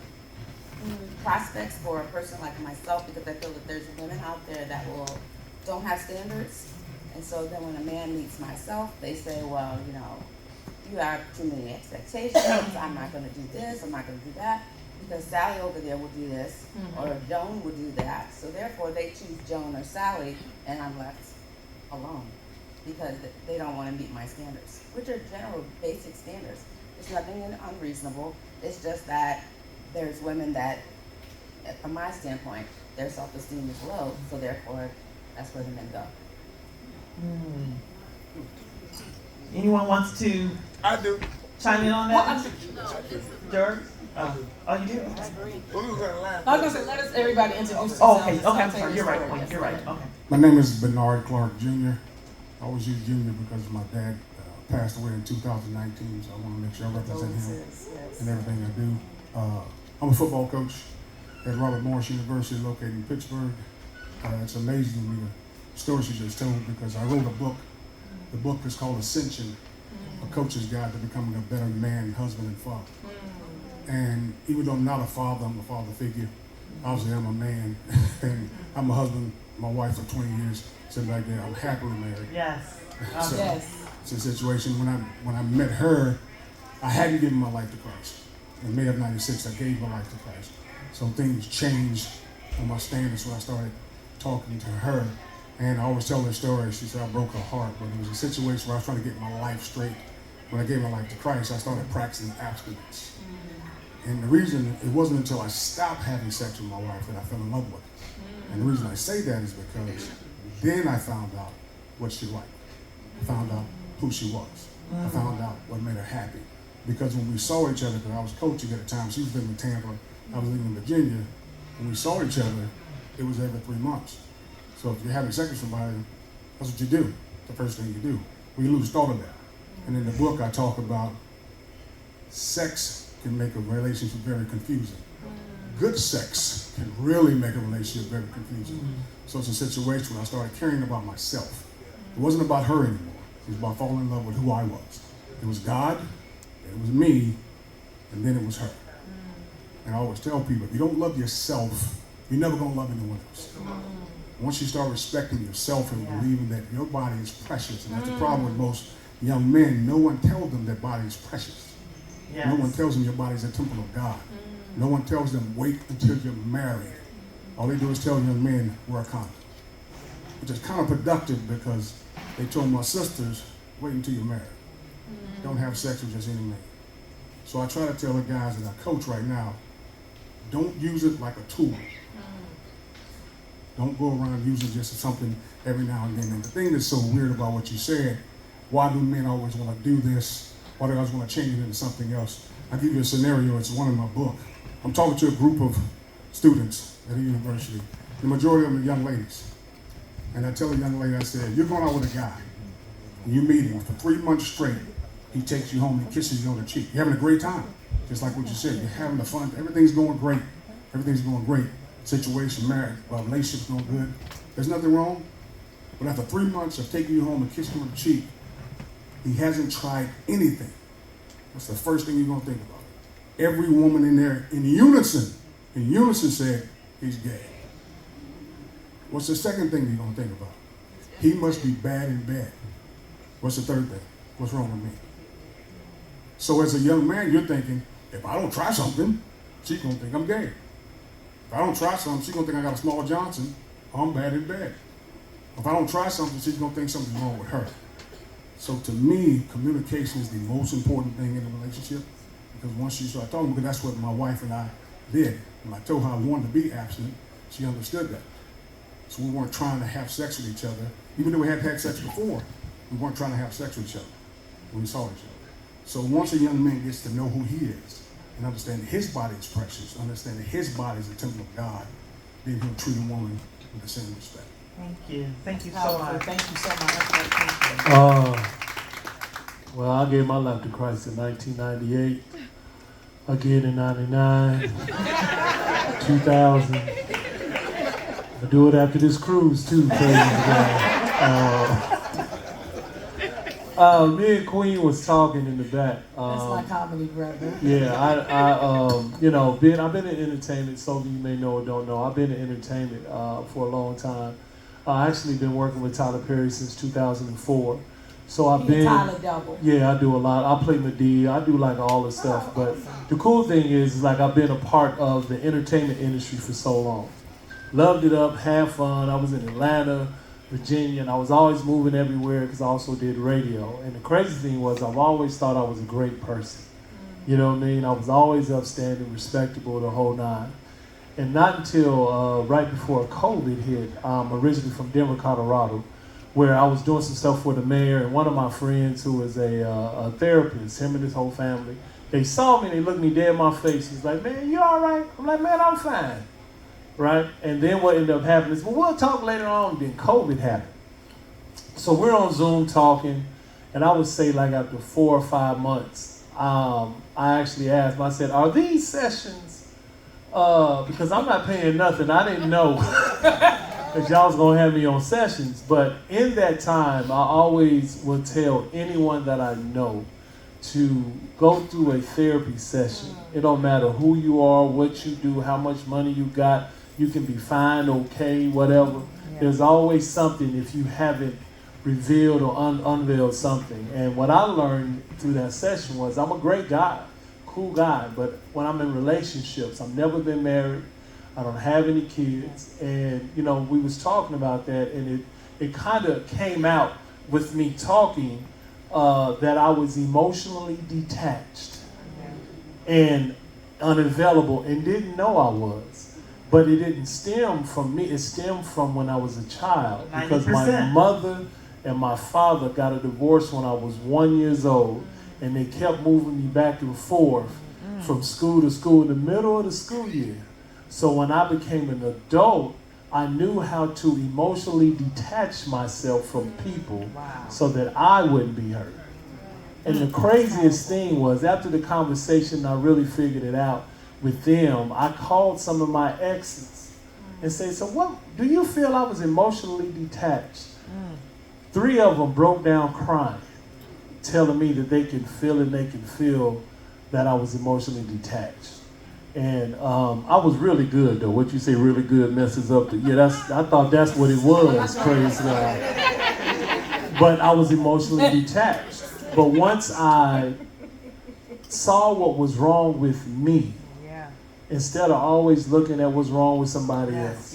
prospects for a person like myself because I feel that there's women out there that don't have standards. And so then when a man meets myself, they say, well, you know, you have too many expectations. I'm not going to do this. I'm not going to do that because Sally over there will do this or Joan will do that. So therefore, they choose Joan or Sally, and I'm left alone because they don't want to meet my standards, which are general basic standards. There's nothing unreasonable. It's just that there's women that, from my standpoint, their self-esteem is low. So therefore, that's where the men go. Anyone wants to I do. chime in on that? George? Oh, you do? We was gonna laugh. I was gonna say let us everybody introduce themselves. Oh, okay, I'm sorry. You're right. Okay. My name is Bernard Clark Jr. I always use Jr. because my dad passed away in 2019, so I want to make sure I represent him in everything I do. I'm a football coach at Robert Morris University located in Pittsburgh. It's amazing to me the story she just told because I wrote a book. The book is called Ascension, A Coach's Guide to Becoming a Better Man, Husband, and Father. And even though I'm not a father, I'm a father figure. Obviously, I'm a man, and I'm a husband, my wife for 20 years, sitting back there. I'm happily married. Yes. So Yes. it's a situation when I met her, I hadn't given my life to Christ. In May of '96, I gave my life to Christ. So things changed on my standards when I started talking to her. And I always tell her story. She said I broke her heart, but it was a situation where I was trying to get my life straight. When I gave my life to Christ, I started practicing abstinence. And the reason, it wasn't until I stopped having sex with my wife that I fell in love with her. And the reason I say that is because then I found out what she liked. I found out who she was. I found out what made her happy. Because when we saw each other, because I was coaching at the time, she was living in Tampa, I was living in Virginia. When we saw each other, it was every 3 months. So if you're having sex with somebody, that's what you do. The first thing you do. We lose thought of that. And in the book, I talk about sex can make a relationship very confusing. Good sex can really make a relationship very confusing. So it's a situation where I started caring about myself. It wasn't about her anymore. It was about falling in love with who I was. It was God, it was me, and then it was her. And I always tell people, if you don't love yourself, you're never gonna love anyone else. Once you start respecting yourself and believing that your body is precious, and that's the problem with most young men, no one tells them their body is precious. Yes. No one tells them your body is a temple of God. No one tells them wait until you're married. All they do is tell young men wear a condom, which is counterproductive because they told my sisters wait until you're married. Don't have sex with just any man. So I try to tell the guys that I coach right now, don't use it like a tool. Don't go around using just something every now and then. And the thing that's so weird about what you said, why do men always want to do this? Why do they always want to change it into something else? I'll give you a scenario. It's one in my book. I'm talking to a group of students at a university. The majority of them are young ladies. And I tell a young lady, I said, you're going out with a guy. And you meet him for 3 months straight. He takes you home and kisses you on the cheek. You're having a great time. Just like what you said. You're having the fun. Everything's going great. Everything's going great. Situation, marriage, relationship's going good. There's nothing wrong. But after 3 months of taking you home and kissing you on the cheek, he hasn't tried anything. what's the first thing you're gonna think about? Every woman in there, in unison said, he's gay. What's the second thing you're gonna think about? He must be bad in bed. What's the third thing? What's wrong with me? So as a young man, you're thinking, if I don't try something, she's gonna think I'm gay. If I don't try something, she's gonna think I got a small Johnson, I'm bad in bed. If I don't try something, she's gonna think something's wrong with her. So to me, communication is the most important thing in a relationship, because once you start talking, because that's what my wife and I did. When I told her I wanted to be abstinent, she understood that. So we weren't trying to have sex with each other. Even though we had sex before, we weren't trying to have sex with each other when we saw each other. So once a young man gets to know who he is and understand that his body is precious, understand that his body is a temple of God, then he'll treat a woman with the same respect. Thank you. Thank you so much. Thank you so much. Well, I gave my life to Christ in 1998. Again in 99, 2000. I do it after this cruise too, praise God. Me and Queen was talking in the back. That's my comedy brother. Yeah, I've been in entertainment. Some of you may know or don't know. I've been in entertainment for a long time. I actually been working with Tyler Perry since 2004. So I've been Tyler double. Yeah, I do a lot. I play Medea. I do like all the stuff. But the cool thing is like I've been a part of the entertainment industry for so long. Loved it up, had fun. I was in Atlanta, Virginia, and I was always moving everywhere because I also did radio. And the crazy thing was I've always thought I was a great person. You know what I mean? I was always upstanding, respectable, the whole nine. And not until right before COVID hit, I'm originally from Denver, Colorado, where I was doing some stuff for the mayor, and one of my friends who is a therapist, him and his whole family, they saw me and they looked me dead in my face. He's like, man, you all right? I'm like, man, I'm fine. Right? And then what ended up happening is, well, we'll talk later on, then COVID happened. So we're on Zoom talking, and I would say like after 4 or 5 months, I actually asked him, I said, are these sessions, because I'm not paying nothing, I didn't know that y'all was gonna have me on sessions, but in that time, I always would tell anyone that I know to go through a therapy session. It don't matter who you are, what you do, how much money you got, you can be fine, okay, whatever. Yeah. There's always something if you haven't revealed or unveiled something. And what I learned through that session was I'm a great guy, cool guy, but when I'm in relationships, I've never been married, I don't have any kids, and you know, we was talking about that, and it kind of came out with me talking that I was emotionally detached and unavailable and didn't know I was. But it didn't stem from me, it stemmed from when I was a child, because 90%. my mother and my father got a divorce when I was 1 year old, and they kept moving me back and forth from school to school in the middle of the school year. So when I became an adult, I knew how to emotionally detach myself from people so that I wouldn't be hurt. And the craziest thing was, after the conversation, I really figured it out with them. I called some of my exes and said, so what, do you feel I was emotionally detached? 3 of them broke down crying, telling me that they can feel and they can feel that I was emotionally detached. And I was really good though. What you say really good messes up the, I thought that's what it was, praise God. But I was emotionally detached. But once I saw what was wrong with me, instead of always looking at what's wrong with somebody else,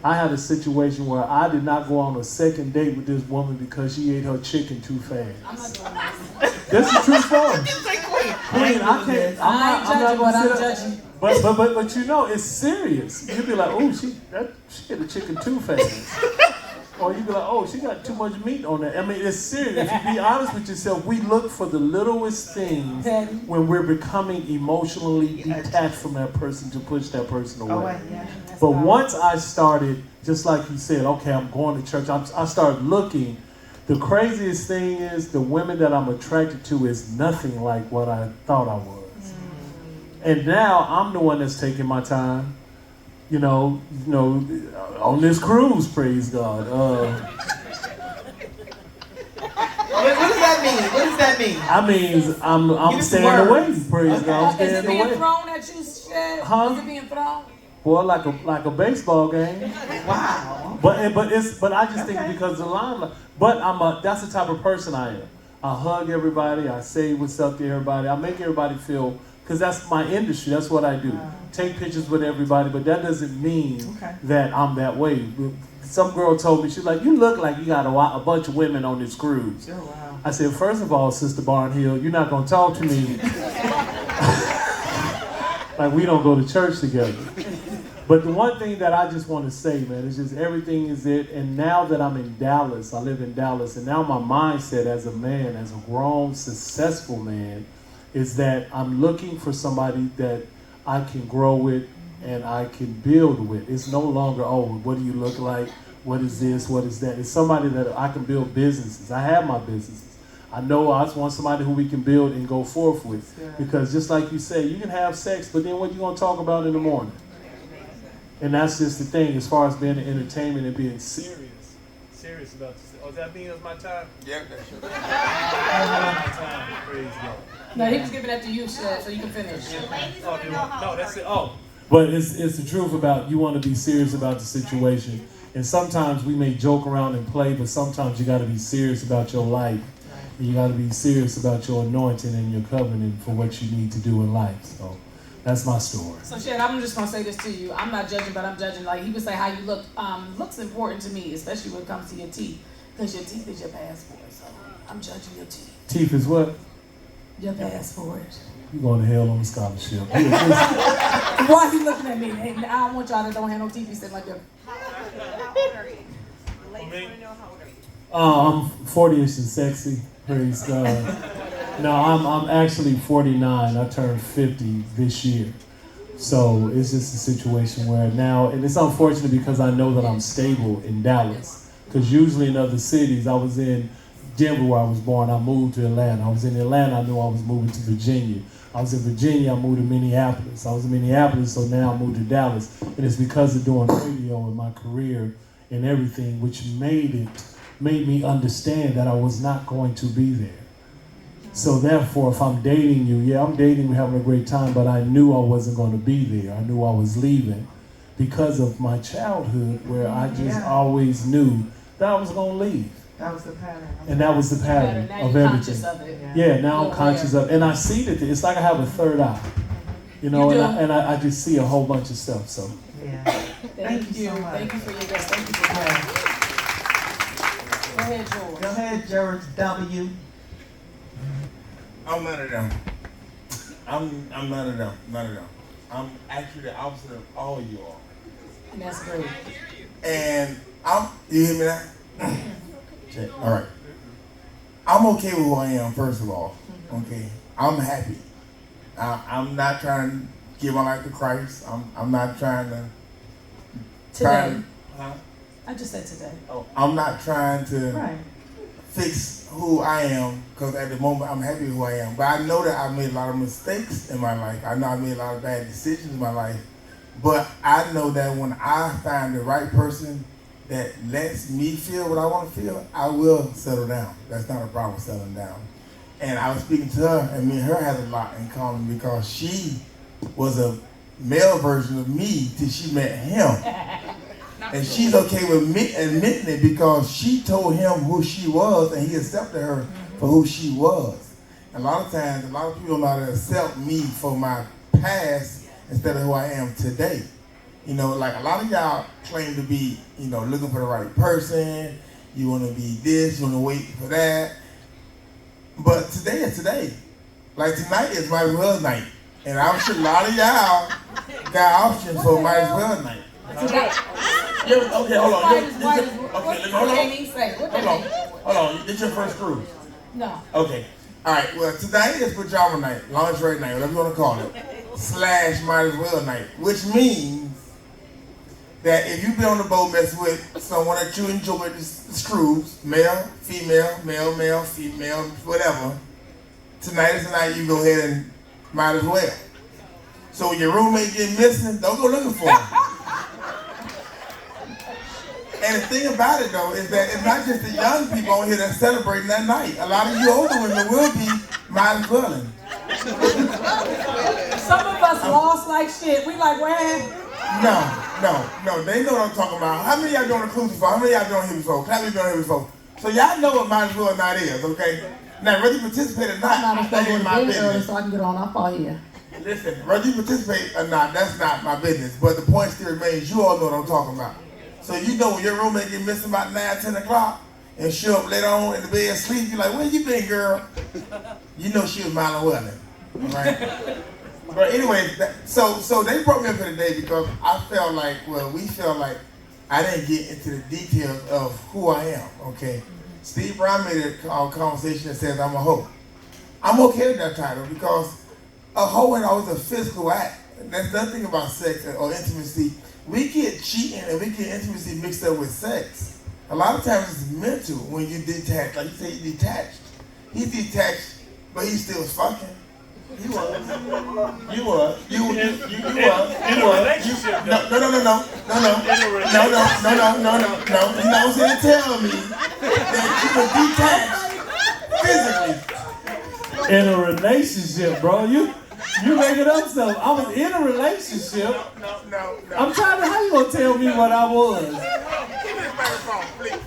I had a situation where I did not go on a second date with this woman because she ate her chicken too fast. I'm not doing this. That's the true story. Queen, I can't. I'm not gonna sit up. But you know, it's serious. You'd be like, oh, she ate the chicken too fast. Or you'd be like, oh, she got too much meat on that. I mean, it's serious. If you be honest with yourself, we look for the littlest things when we're becoming emotionally detached from that person to push that person away. But once I started, just like you said, okay, I'm going to church, I started looking. The craziest thing is the women that I'm attracted to is nothing like what I thought I was. And now I'm the one that's taking my time. You know, on this cruise, praise God. What does that that mean? What does that mean? I mean, I'm staying away. Praise God, I'm Is it staying being away. thrown at you, Shad? Huh? Is it being thrown? Boy, like a baseball game. Wow. But I just think because the limelight. But that's the type of person I am. I hug everybody. I say what's up to everybody. I make everybody feel, because that's my industry. That's what I do. Take pictures with everybody, but that doesn't mean that I'm that way. Some girl told me, she's like, you look like you got a bunch of women on this cruise. Oh, wow. I said, first of all, Sister Barnhill, you're not going to talk to me like we don't go to church together. But the one thing that I just want to say, man, is just everything is it. And now that I'm in Dallas, I live in Dallas, and now my mindset as a man, as a grown, successful man, is that I'm looking for somebody that I can grow with and I can build with. It's no longer, oh, what do you look like? What is this? What is that? It's somebody that I can build businesses. I have my businesses. I know I just want somebody who we can build and go forth with. Because just like you say, you can have sex, but then what you going to talk about in the morning? And that's just the thing, as far as being in entertainment and being serious about this. Oh, that mean it was my time? Yeah, that's your time. Praise God. No, he was giving that to you, Shad, so you can finish. No, that's it. Oh. But it's the truth about you want to be serious about the situation. And sometimes we may joke around and play, but sometimes you got to be serious about your life. And you got to be serious about your anointing and your covenant for what you need to do in life. So that's my story. So, Shad, I'm just going to say this to you. I'm not judging, but I'm judging. Like, he would say how you look. Looks important to me, especially when it comes to your teeth. Because your teeth is your passport. So, I'm judging your teeth. Teeth is what? Your passport. You going to hell on a scholarship. Why are you looking at me? Hey, I don't want y'all that don't have no teeth sitting like that. I'm 40ish and sexy. Praise God. No, I'm actually 49. I turned 50 this year. So it's just a situation where now, and it's unfortunate because I know that I'm stable in Dallas. Because usually in other cities, I was in Denver where I was born, I moved to Atlanta. I was in Atlanta, I knew I was moving to Virginia. I was in Virginia, I moved to Minneapolis. I was in Minneapolis, so now I moved to Dallas. And it's because of doing radio and my career and everything, which made me understand that I was not going to be there. So therefore, if I'm dating you, yeah, I'm dating you, having a great time, but I knew I wasn't going to be there. I knew I was leaving because of my childhood where I just always knew that I was going to leave. That was the pattern. And that was the pattern of everything. Of it. Yeah, now I'm conscious of it. And I see that it's like I have a third eye. You know, and I just see a whole bunch of stuff. So yeah. Thank you so much. Thank you for your guest. Thank you for coming. Go ahead, George. Go ahead, George W. I'm none of them. I'm none of them. None of them. I'm actually the opposite of all you all. And that's great. And you hear me now? Check. All right. I'm okay with who I am, first of all. Okay. I'm happy. I'm not trying to give my life to Christ. I'm not trying to. Today. I just said today. Oh, I'm not trying to fix who I am, because at the moment I'm happy with who I am. But I know that I've made a lot of mistakes in my life. I know I've made a lot of bad decisions in my life. But I know that when I find the right person that lets me feel what I want to feel, I will settle down. That's not a problem, settling down. And I was speaking to her, and me and her had a lot in common because she was a male version of me till she met him. And she's okay with me admitting it because she told him who she was and he accepted her for who she was. And a lot of times, a lot of people don't know how to accept me for my past instead of who I am today. You know, like a lot of y'all claim to be, you know, looking for the right person. You want to be this, you want to wait for that. But today is today. Like tonight is might as well night. And I'm sure a lot of y'all got options for might as well night. Okay, hold on. Hold on. This your first cruise? No. Okay. All right. Well, tonight is pajama night, lingerie night, whatever you want to call it, / might as well night, which means that if you be on the boat messing with someone that you enjoy the cruise, male, female, male, female, whatever, tonight is the night you go ahead and might as well. So when your roommate get missing, don't go looking for him. And the thing about it though is that it's not just the young people on here that's celebrating that night. A lot of you older women will be might as well. Some of us lost like shit. We like, where? No. They know what I'm talking about. How many of y'all doing inclusive before? How many of y'all doing here before? How many of y'all doing here before? So y'all know what might as well not is, okay? Now, whether you participate or not, that ain't my business. So I can get on. I'll fall here. Listen, whether you participate or not, that's not my business. But the point still remains, you all know what I'm talking about. So you know when your roommate get missing about 9, 10 o'clock and show up later on in the bed asleep, you're like, where you been, girl? You know she was Milo Welling, all right? But anyway, so they brought me up here today because we felt like I didn't get into the details of who I am, okay? Steve Brown made a conversation that says I'm a hoe. I'm okay with that title because a hoe ain't always a physical act. That's nothing about sex or intimacy. We get cheating and we get intimacy mixed up with sex. A lot of times it's mental when you detach. Like you say, you detached. He's detached, but he still fucking. You was. You was. You was. In a relationship. No. You're not going to tell me that you were detached physically. In a relationship, bro. You make it up stuff. I was in a relationship. No. I'm trying to, how you gonna tell me what I was? Give me the microphone, please.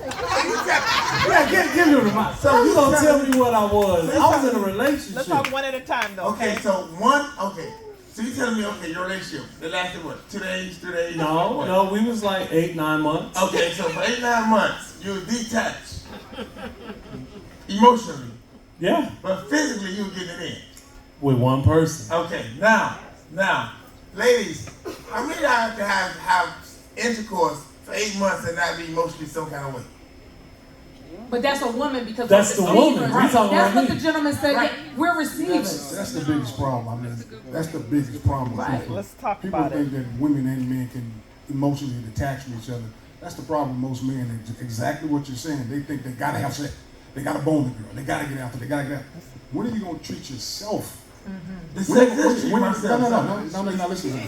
Yeah, give me the mic. So you gonna tell me what I was? I was in a relationship. Let's talk one at a time, though. Okay, so you telling me, okay, your relationship, it lasted what, 2 days, 3 days? No, we was like 8, 9 months. Okay, so for 8, 9 months, you were detached. Emotionally. Yeah. But physically, you were getting it in. With one person. Okay, now, ladies, how many of y'all can have intercourse for 8 months and not be emotionally some kind of way? But that's a woman because that's we're the woman. Right. That's what me. the gentleman said. Right. We're receivers. That's the biggest problem. I mean, that's the biggest problem. Right. People. Let's talk People about think that women and men can emotionally detach from each other. That's the problem with most men. It's exactly what you're saying. They think they gotta have sex. They gotta bone the girl. They gotta get after. They gotta get after. When are you gonna treat yourself? The sex is No, listen to me.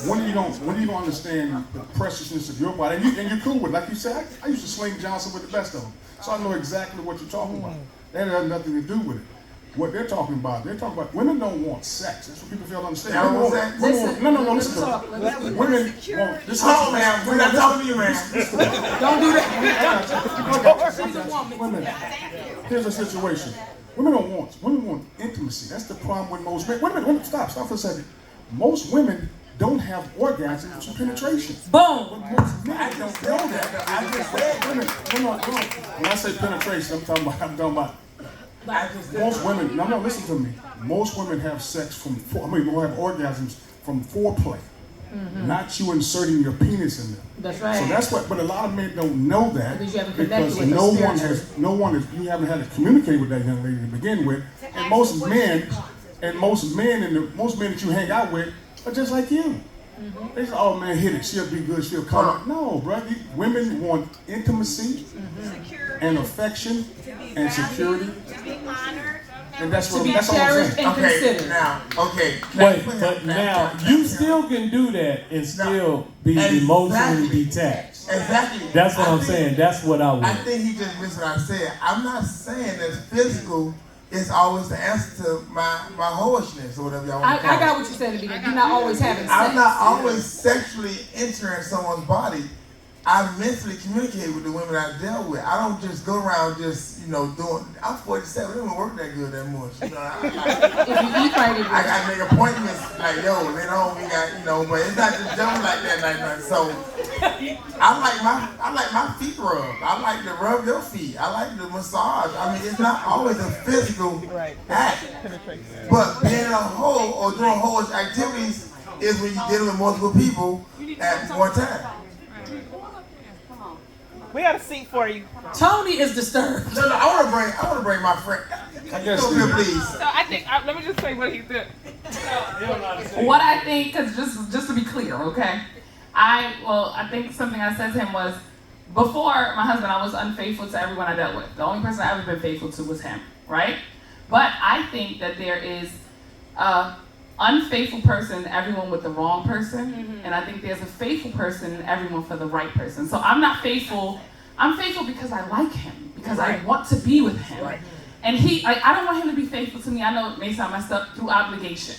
When are you gonna understand the preciousness of your body? And you're cool with it. Like you said, I used to sling Johnson with the best of them. So I know exactly what you're talking about. That has nothing to do with it. What they're talking about women don't want sex. That's what people fail to understand. They don't want sex? No, listen to me. Women want this. Hold on, man. We're not talking to you, man. Don't do that. Women. Here's a situation. Women want intimacy. That's the problem with most men. Women, stop for a second. Most women don't have orgasms through penetration. Boom. But most men don't know that. I just said women. When I say penetration, I'm talking about. Most women. No, listen to me. Most women have sex will have orgasms from foreplay. Mm-hmm. Not you inserting your penis in them. That's right. So that's what, but a lot of men don't know that because you haven't because with you haven't had to communicate with that young lady to begin with, and most men that you hang out with are just like you. Mm-hmm. They say, oh man, hit it, she'll be good, she'll come. No, bro, women want intimacy and affection and security. And that's what I'm saying. Okay, Wait, but now you still can do that and still be emotionally detached. Exactly. That's what I'm saying. That's what I want. I think he just missed what I said. I'm not saying that physical is always the answer to my hoishness or whatever y'all want to call it. I got what you said in the beginning. You're not always having sex. I'm not always sexually entering someone's body. I mentally communicate with the women I deal with. I don't just go around just, doing. I'm 47. I don't work that good that much. If you eat right, I got to make appointments like, later on we got, but it's not just jumping like that. So I like my feet rubbed. I like to rub your feet. I like the massage. I mean, it's not always a physical act. But being a hoe or doing hoish activities is when you're dealing with multiple people at one time. We got a seat for you. Tony is disturbed. No, I want to bring my friend. Please. So I think let me just say what he did. What I think, because just to be clear, okay. I think something I said to him was, before my husband, I was unfaithful to everyone I dealt with. The only person I've ever been faithful to was him, right? But I think that there is unfaithful person in everyone with the wrong person, and I think there's a faithful person in everyone for the right person. So I'm not faithful. I'm faithful because I like him, because I want to be with him. And I don't want him to be faithful to me. I know it may sound messed up, through obligation.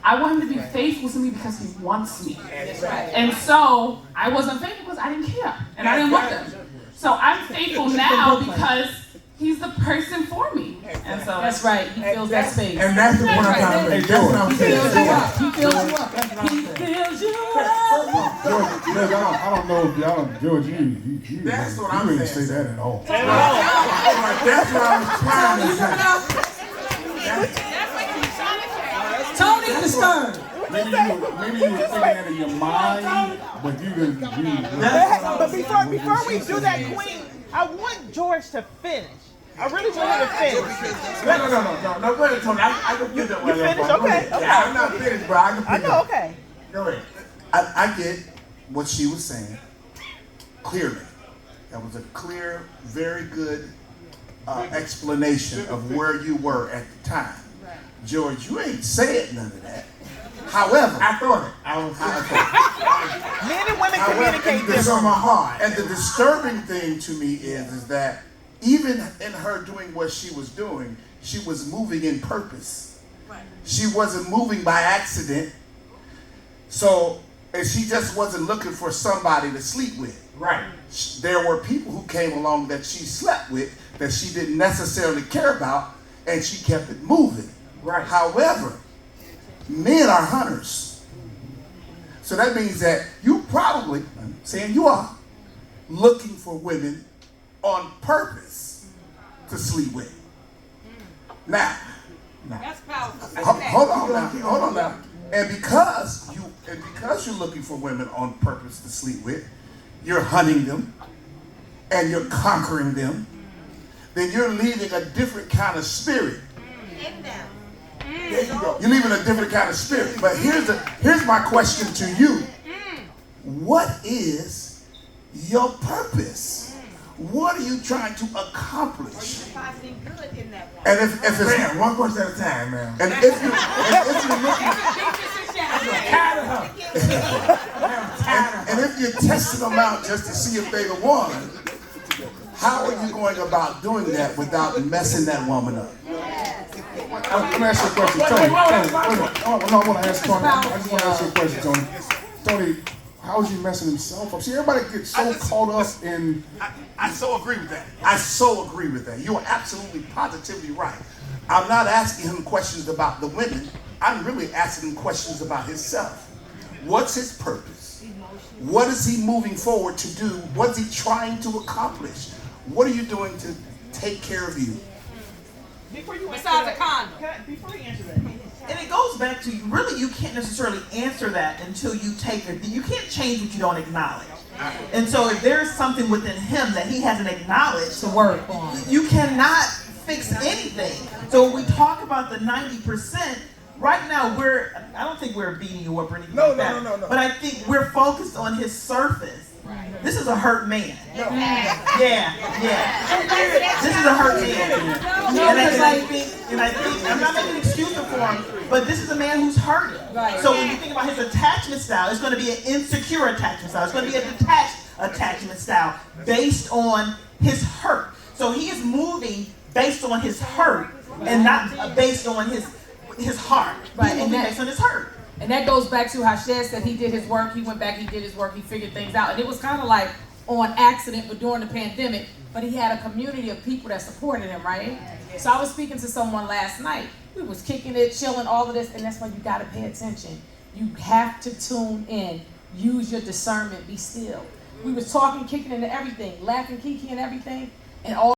I want him to be faithful to me because he wants me. And so I wasn't faithful because I didn't care and I didn't want them. So I'm faithful now because he's the person for me. And so That's right. He fills that space. And that's the point I'm trying to make. That's what I'm He saying. fills you up. He fills you up. He fills you up. George, I don't know if y'all, George, you That's what you I'm didn't saying. say that at all. That's what I was trying to say. Tony the Stern. Maybe you were thinking that in your mind, but you didn't. But before we do that, Queen, I want George to finish. I really want him to finish. No, go ahead, Tony. I can get that way. You finished? Okay. Yeah, I'm not finished, but I can pick I know, up. okay. Go ahead. I get what she was saying clearly. That was a clear, very good explanation of where you were at the time. George, you ain't said none of that. However, I thought it. Men and women communicate it's on differently. my heart. And the disturbing thing to me is that even in her doing what she was doing, she was moving in purpose. She wasn't moving by accident. So, and she just wasn't looking for somebody to sleep with. Right. There were people who came along that she slept with that she didn't necessarily care about, and she kept it moving. Right. However, men are hunters. So that means that you probably, I'm saying you are, looking for women on purpose to sleep with. Now, That's powerful. hold on now. And because you're looking for women on purpose to sleep with, you're hunting them and you're conquering them, then you're leaving a different kind of spirit. There you go. You're leaving a different kind of spirit. But here's my question to you. What is your purpose? What are you trying to accomplish? And if it's Man, one question at a time, man. and if you're looking and if you're testing them out just to see if they're the one, how are you going about doing that without messing that woman up? Let me ask you a question, Tony. I want to ask Tony. I just want to ask you a question, Tony. Tony, how is he messing himself up? See, everybody gets so caught up in. I so agree with that. I so agree with that. You are absolutely, positively right. I'm not asking him questions about the women. I'm really asking him questions about himself. What's his purpose? What is he moving forward to do? What's he trying to accomplish? What are you doing to take care of you? Before you Besides a condom. Before you answer that, and it goes back to really, you can't necessarily answer that until you take it. You can't change what you don't acknowledge. And so if there is something within him that he hasn't acknowledged To work on. you cannot fix anything. So when we talk about the 90%, right now I don't think we're beating you up or anything like that. No. But I think we're focused on his surface. This is a hurt man. Yeah. This is a hurt man. And I think I'm not making an excuse for him, but this is a man who's hurting. So when you think about his attachment style, it's going to be an insecure attachment style. It's going to be a detached attachment style based on his hurt. So he is moving based on his hurt and not based on his heart. Right, He's and moving based on his hurt. And that goes back to how Shed said he did his work, he went back, he did his work, he figured things out. And it was kind of like on accident, but during the pandemic, but he had a community of people that supported him, right? So I was speaking to someone last night. We was kicking it, chilling, all of this, and that's why you gotta pay attention. You have to tune in, use your discernment, be still. We was talking, kicking into everything, laughing, kiki and everything, and all